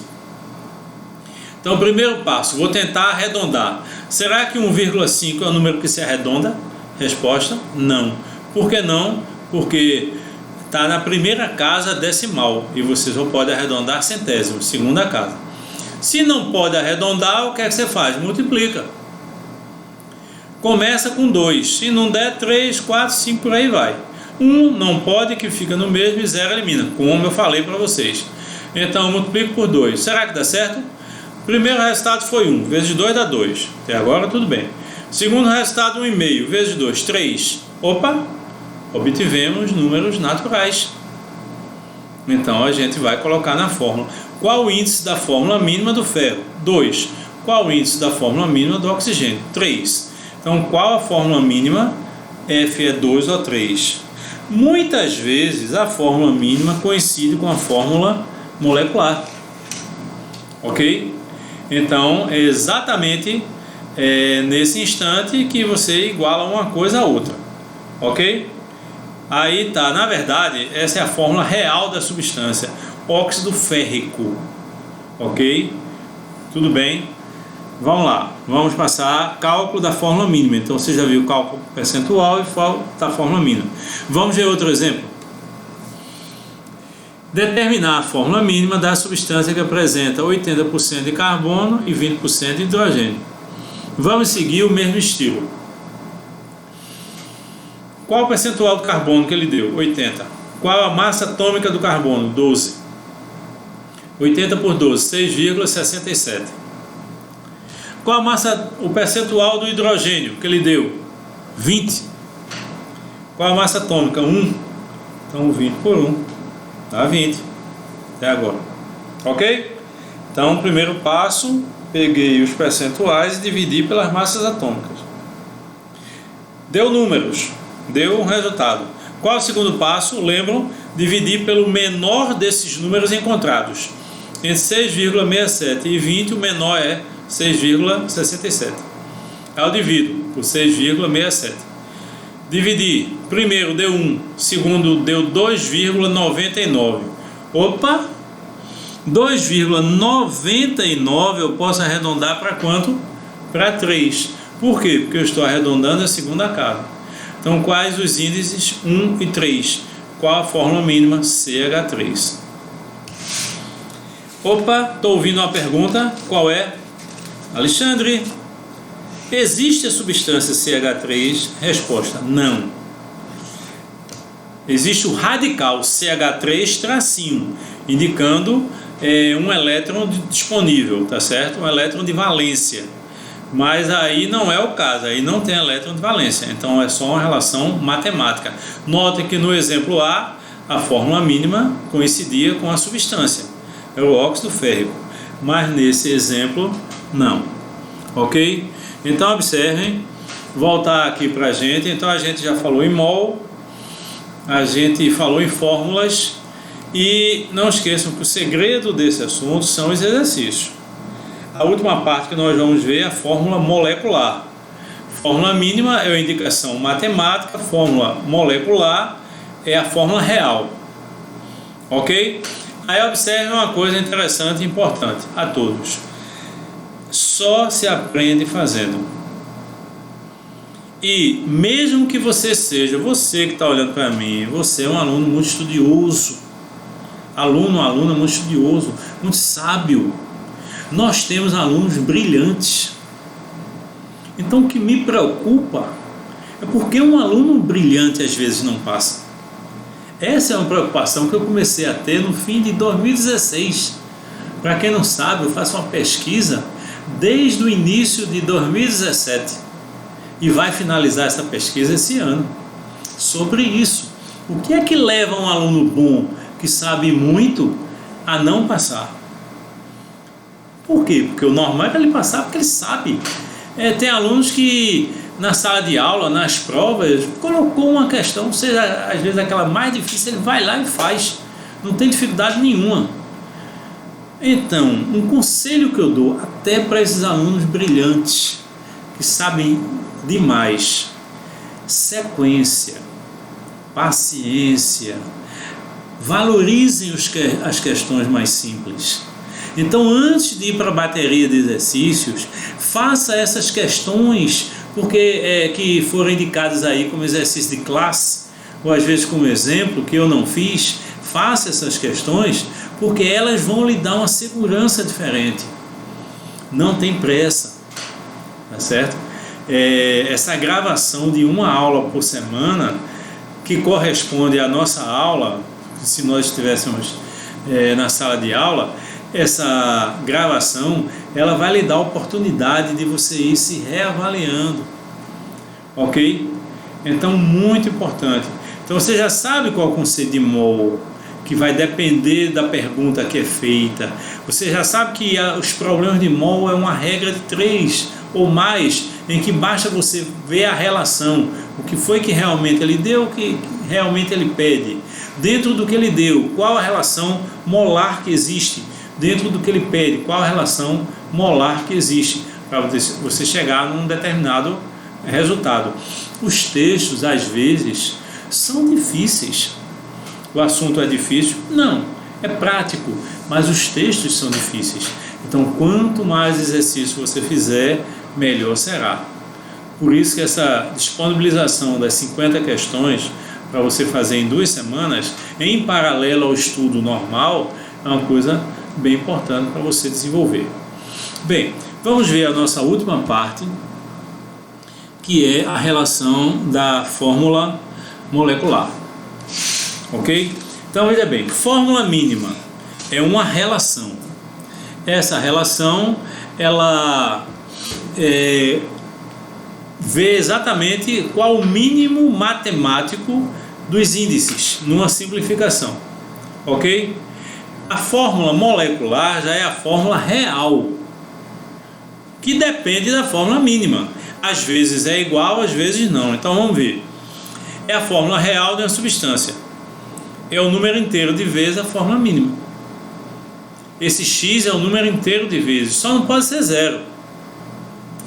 Então o primeiro passo, vou tentar arredondar. Será que 1,5 é o número que se arredonda? Resposta, não. Por que não? Porque está na primeira casa decimal e você só pode arredondar centésimo, segunda casa. Se não pode arredondar, o que é que você faz? Multiplica. Começa com 2, se não der 3, 4, 5, por aí vai. 1 não pode, que fica no mesmo, e 0 elimina, como eu falei para vocês. Então eu multiplico por 2, será que dá certo? O primeiro resultado foi 1, vezes 2 dá 2, até agora tudo bem. Segundo resultado, 1,5, vezes 2, 3. Opa, obtivemos números naturais. Então a gente vai colocar na fórmula. Qual o índice da fórmula mínima do ferro? 2. Qual o índice da fórmula mínima do oxigênio? 3. Então, qual a fórmula mínima? F é 2 ou 3. Muitas vezes a fórmula mínima coincide com a fórmula molecular. Ok? Então, é exatamente nesse instante que você iguala uma coisa a outra. Ok? Aí tá, na verdade, essa é a fórmula real da substância. Óxido férrico. Ok? Tudo bem? Vamos lá, vamos passar cálculo da fórmula mínima. Então você já viu o cálculo percentual e da fórmula mínima. Vamos ver outro exemplo. Determinar a fórmula mínima da substância que apresenta 80% de carbono e 20% de hidrogênio. Vamos seguir o mesmo estilo. Qual o percentual do carbono que ele deu? 80. Qual a massa atômica do carbono? 12. 80 por 12, 6,67. Qual a massa, o percentual do hidrogênio que ele deu? 20. Qual a massa atômica? 1. Então 20 por 1 dá 20. Até agora. Ok? Então, primeiro passo, peguei os percentuais e dividi pelas massas atômicas. Deu números, deu um resultado. Qual é o segundo passo? Lembram? Dividir pelo menor desses números encontrados. Entre 6,67 e 20, o menor é 6,67. Aí eu divido por 6,67. Dividir, primeiro deu 1, segundo deu 2,99. Opa! 2,99 eu posso arredondar para quanto? Para 3. Por quê? Porque eu estou arredondando a segunda casa. Então, quais os índices 1 e 3? Qual a fórmula mínima? CH3. Opa, estou ouvindo uma pergunta. Qual é? Alexandre, existe a substância CH3? Resposta: não. Existe o radical CH3 tracinho, indicando um elétron disponível, tá certo? Um elétron de valência. Mas aí não é o caso, aí não tem elétron de valência, então é só uma relação matemática. Note que no exemplo A, a fórmula mínima coincidia com a substância, é o óxido férrico, mas nesse exemplo não, ok? Então observem, voltar aqui para a gente, então a gente já falou em mol, a gente falou em fórmulas, e não esqueçam que o segredo desse assunto são os exercícios. A última parte que nós vamos ver é a fórmula molecular. Fórmula mínima é a indicação matemática, fórmula molecular é a fórmula real. Ok? Aí observe uma coisa interessante e importante a todos. Só se aprende fazendo. E mesmo que você seja, você que está olhando para mim, você é um aluno muito estudioso. Aluna muito estudioso, muito sábio. Nós temos alunos brilhantes. Então o que me preocupa é porque um aluno brilhante às vezes não passa. Essa é uma preocupação que eu comecei a ter no fim de 2016. Para quem não sabe, eu faço uma pesquisa desde o início de 2017 e vai finalizar essa pesquisa esse ano sobre isso. O que é que leva um aluno bom que sabe muito a não passar? Por quê? Porque o normal é ele passar porque ele sabe. Tem alunos que na sala de aula, nas provas, colocou uma questão, seja às vezes aquela mais difícil, ele vai lá e faz, não tem dificuldade nenhuma. Então, um conselho que eu dou até para esses alunos brilhantes, que sabem demais: sequência, paciência, valorizem as questões mais simples. Então, antes de ir para a bateria de exercícios, faça essas questões que foram indicadas aí como exercício de classe, ou às vezes como exemplo, que eu não fiz. Faça essas questões, porque elas vão lhe dar uma segurança diferente. Não tem pressa, tá certo? Essa gravação de uma aula por semana, que corresponde à nossa aula, se nós estivéssemos na sala de aula, essa gravação, ela vai lhe dar a oportunidade de você ir se reavaliando, ok? Então, muito importante. Então, você já sabe qual é o conceito de mol, que vai depender da pergunta que é feita. Você já sabe que os problemas de mol é uma regra de 3 ou mais, em que basta você ver a relação, o que foi que realmente ele deu, o que realmente ele pede. Dentro do que ele deu, qual a relação molar que existe? Dentro do que ele pede, qual a relação molar que existe para você chegar num determinado resultado. Os textos, às vezes, são difíceis. O assunto é difícil? Não, é prático, mas os textos são difíceis. Então, quanto mais exercício você fizer, melhor será. Por isso que essa disponibilização das 50 questões para você fazer em 2 semanas, em paralelo ao estudo normal, é uma coisa bem importante para você desenvolver. Bem, vamos ver a nossa última parte, que é a relação da fórmula molecular. Ok? Então, veja bem, fórmula mínima é uma relação. Essa relação, ela ver exatamente qual o mínimo matemático dos índices numa simplificação, ok? A fórmula molecular já é a fórmula real, que depende da fórmula mínima. Às vezes é igual, às vezes não. Então vamos ver. É a fórmula real de uma substância. É o número inteiro de vezes a fórmula mínima. Esse x é o número inteiro de vezes. Só não pode ser zero,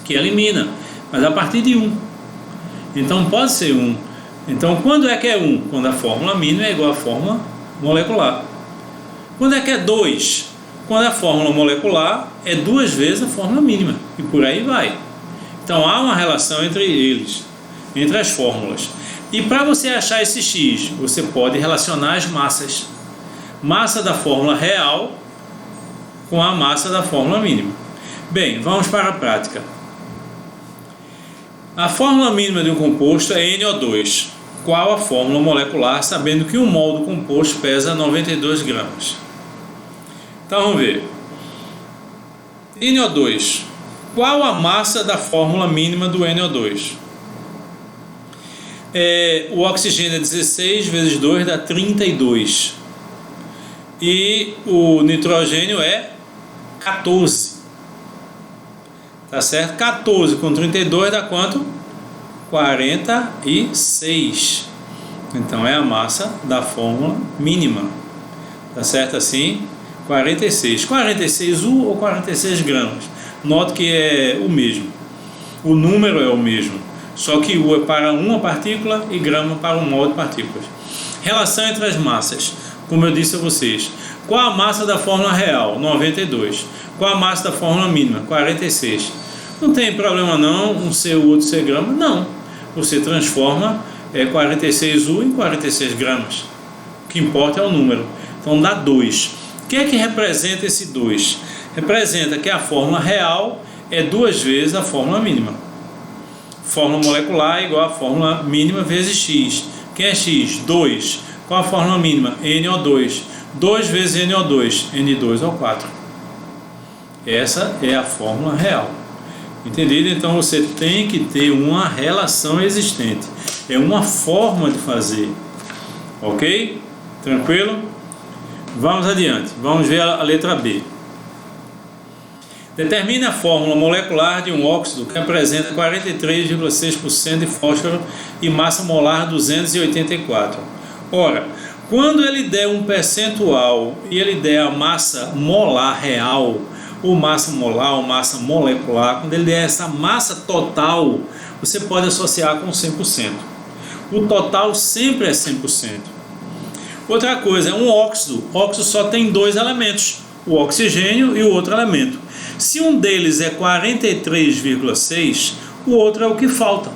que elimina. Mas a partir de 1. Então pode ser 1. Então quando é que é 1? Quando a fórmula mínima é igual à fórmula molecular. Quando é que é 2? Quando a fórmula molecular é 2 vezes a fórmula mínima. E por aí vai. Então há uma relação entre eles, entre as fórmulas. E para você achar esse x, você pode relacionar as massas. Massa da fórmula real com a massa da fórmula mínima. Bem, vamos para a prática. A fórmula mínima de um composto é NO2. Qual a fórmula molecular, sabendo que 1 mol do composto pesa 92 gramas? Então vamos ver. NO2. Qual a massa da fórmula mínima do NO2? O oxigênio é 16 vezes 2 dá 32. E o nitrogênio é 14. Tá certo? 14 com 32 dá quanto? 46. Então é a massa da fórmula mínima. Tá certo assim? 46. 46 U ou 46 gramas. Note que é o mesmo. O número é o mesmo. Só que U é para uma partícula e grama para um mol de partículas. Relação entre as massas. Como eu disse a vocês. Qual a massa da fórmula real? 92. Qual a massa da fórmula mínima? 46. Não tem problema não, um ser U, outro ser grama. Não. Você transforma 46U em 46 gramas. O que importa é o número. Então dá 2. O que é que representa esse 2? Representa que a fórmula real é 2 vezes a fórmula mínima. Fórmula molecular é igual a fórmula mínima vezes x. Quem é x? 2. Qual a fórmula mínima? NO2. 2 vezes NO2. N2 ao 4. Essa é a fórmula real. Entendido? Então você tem que ter uma relação existente. É uma forma de fazer. Ok? Tranquilo? Vamos adiante. Vamos ver a letra B. Determine a fórmula molecular de um óxido que apresenta 43,6% de fósforo e massa molar 284. Ora, quando ele der um percentual e ele der a massa molar real, ou massa molar ou massa molecular, quando ele der essa massa total, você pode associar com 100%. O total sempre é 100%. Outra coisa, um óxido. O óxido só tem 2 elementos, o oxigênio e o outro elemento. Se um deles é 43,6, o outro é o que falta.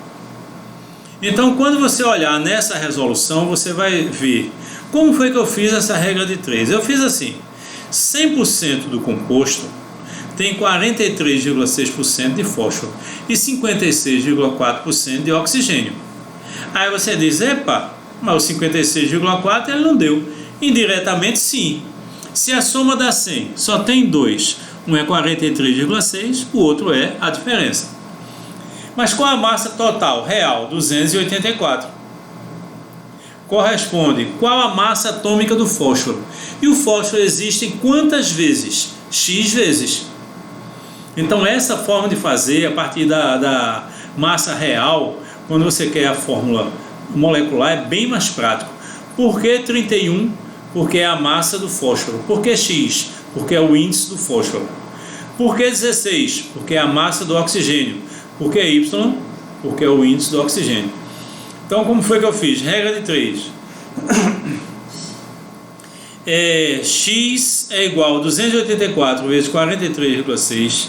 Então, quando você olhar nessa resolução, você vai ver como foi que eu fiz essa regra de 3. Eu fiz assim, 100% do composto tem 43,6% de fósforo e 56,4% de oxigênio. Aí você diz, epa, mas o 56,4 ele não deu. Indiretamente sim. Se a soma dá 100, só tem 2. Um é 43,6, o outro é a diferença. Mas qual a massa total real? 284. Corresponde qual a massa atômica do fósforo? E o fósforo existe em quantas vezes? X vezes. Então essa forma de fazer a partir da massa real, quando você quer a fórmula molecular, é bem mais prático. Por que 31? Porque é a massa do fósforo. Por que X? Porque é o índice do fósforo. Por que 16? Porque é a massa do oxigênio. Por que Y? Porque é o índice do oxigênio. Então, como foi que eu fiz? Regra de 3. X é igual a 284 vezes 43,6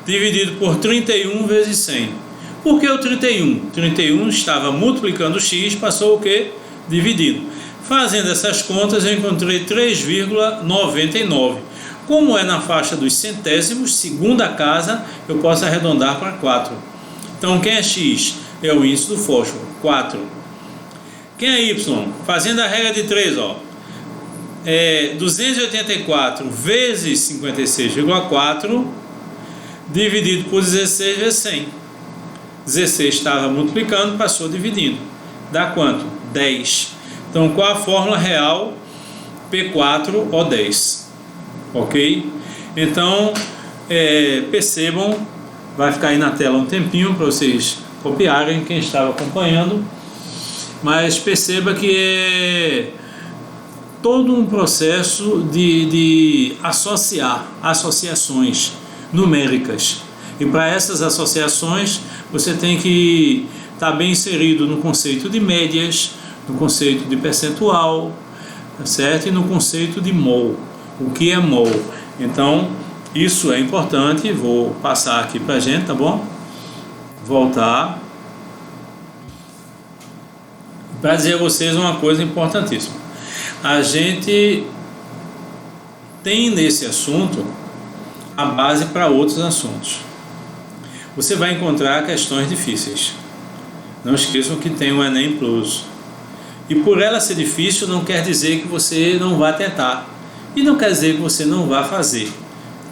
dividido por 31 vezes 100. Por que o 31? 31 estava multiplicando o X, passou o quê? Dividindo. Fazendo essas contas, eu encontrei 3,99. Como é na faixa dos centésimos, segundo a casa, eu posso arredondar para 4. Então, quem é X? É o índice do fósforo, 4. Quem é Y? Fazendo a regra de 3, 284 vezes 56,4 dividido por 16 vezes 100. 16 estava multiplicando, passou dividindo. Dá quanto? 10. Então, qual a fórmula real? P4O10. Ok? Então, percebam, vai ficar aí na tela um tempinho para vocês copiarem, quem estava acompanhando. Mas perceba que é todo um processo de associações numéricas. E para essas associações, você tem que estar bem inserido no conceito de médias, no conceito de percentual, tá certo? E no conceito de mol. O que é mol? Então, isso é importante. Vou passar aqui para a gente, tá bom? Voltar. Para dizer a vocês uma coisa importantíssima. A gente tem nesse assunto a base para outros assuntos. Você vai encontrar questões difíceis. Não esqueçam que tem o Enem Plus. E por ela ser difícil não quer dizer que você não vá tentar. E não quer dizer que você não vá fazer.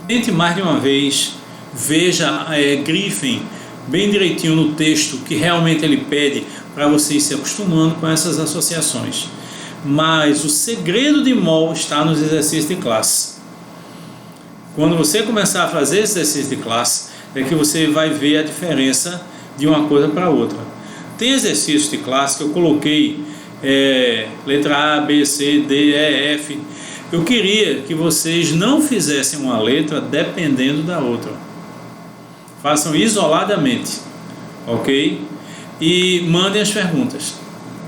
Tente mais de uma vez. Veja, grifem bem direitinho no texto que realmente ele pede para você ir se acostumando com essas associações. Mas o segredo de mol está nos exercícios de classe. Quando você começar a fazer esse exercício de classe, é que você vai ver a diferença de uma coisa para outra. Tem exercícios de classe que eu coloquei letra A, B, C, D, E, F. Eu queria que vocês não fizessem uma letra dependendo da outra. Façam isoladamente, ok? E mandem as perguntas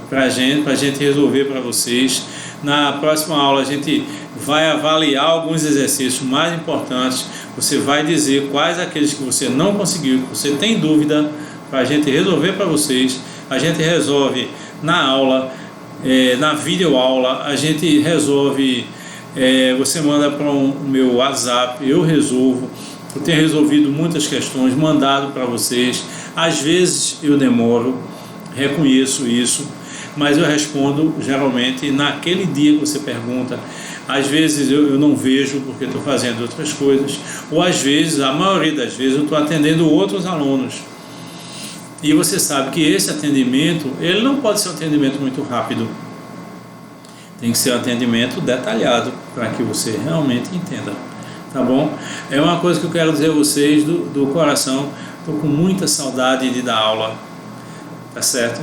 para a gente resolver para vocês. Na próxima aula a gente vai avaliar alguns exercícios mais importantes. Você vai dizer quais aqueles que você não conseguiu, que você tem dúvida, para a gente resolver para vocês. A gente resolve na aula, na videoaula, a gente resolve, você manda para o meu WhatsApp, eu resolvo. Eu tenho resolvido muitas questões, mandado para vocês. Às vezes eu demoro, reconheço isso, mas eu respondo geralmente naquele dia que você pergunta. Às vezes eu não vejo porque estou fazendo outras coisas, ou às vezes, a maioria das vezes, eu estou atendendo outros alunos. E você sabe que esse atendimento, ele não pode ser um atendimento muito rápido. Tem que ser um atendimento detalhado para que você realmente entenda. Tá bom? É uma coisa que eu quero dizer a vocês do coração. Estou com muita saudade de dar aula, tá certo?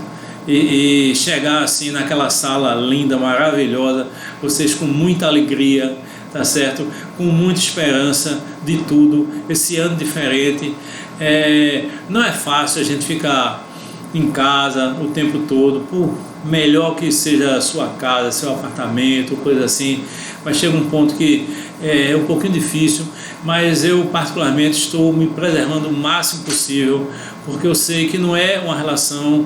E chegar assim naquela sala linda, maravilhosa, vocês com muita alegria, tá certo? Com muita esperança de tudo, esse ano diferente. Não é fácil a gente ficar em casa o tempo todo, por melhor que seja a sua casa, seu apartamento, coisa assim, mas chega um ponto que é um pouquinho difícil, mas eu particularmente estou me preservando o máximo possível, porque eu sei que não é uma relação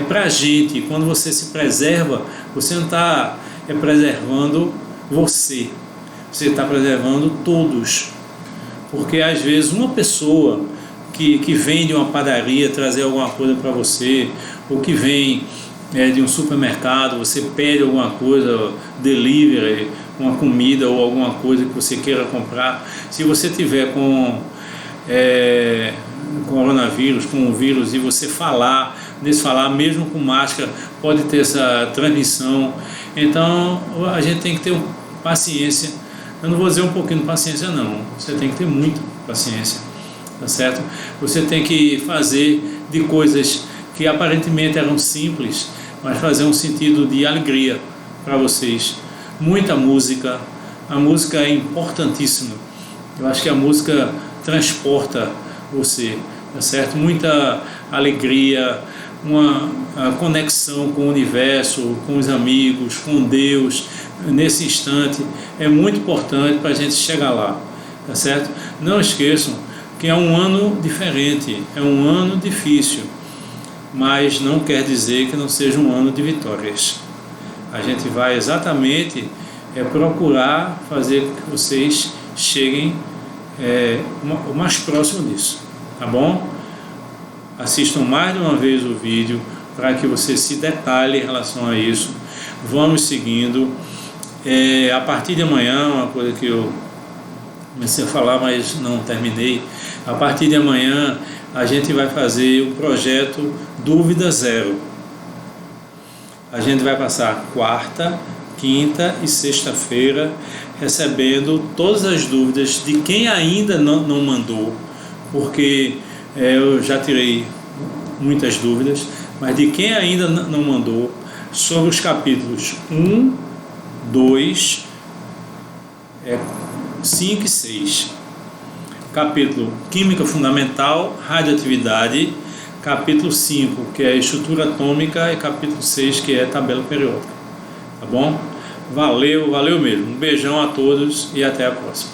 para a gente. Quando você se preserva, você não está preservando você está preservando todos, porque às vezes uma pessoa que vem de uma padaria trazer alguma coisa para você, ou que vem de um supermercado, você pede alguma coisa, delivery, uma comida ou alguma coisa que você queira comprar, se você tiver com coronavírus, com o vírus, e você falar, mesmo com máscara, pode ter essa transmissão. Então a gente tem que ter paciência. Eu não vou dizer um pouquinho de paciência não, você tem que ter muita paciência, tá certo? Você tem que fazer de coisas que aparentemente eram simples, mas fazer um sentido de alegria para vocês. Muita música, a música é importantíssima. Eu acho que a música transporta você, tá certo? Muita alegria, uma conexão com o universo, com os amigos, com Deus, nesse instante, é muito importante para a gente chegar lá, tá certo? Não esqueçam que é um ano diferente, é um ano difícil, mas não quer dizer que não seja um ano de vitórias. A gente vai exatamente procurar fazer com que vocês cheguem o mais próximo disso, tá bom? Assistam mais de uma vez o vídeo para que você se detalhe em relação a isso. Vamos seguindo. A partir de amanhã, uma coisa que eu comecei a falar, mas não terminei. A partir de amanhã a gente vai fazer o projeto Dúvida Zero. A gente vai passar quarta, quinta e sexta-feira recebendo todas as dúvidas de quem ainda não mandou, porque eu já tirei muitas dúvidas, mas de quem ainda não mandou, sobre os capítulos 1, 2, 5 e 6. Capítulo Química Fundamental, Radioatividade, capítulo 5, que é Estrutura Atômica, e capítulo 6, que é Tabela Periódica. Tá bom? Valeu, valeu mesmo. Um beijão a todos e até a próxima.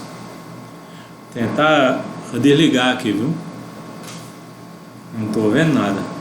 Tentar desligar aqui, viu? Não estou vendo nada.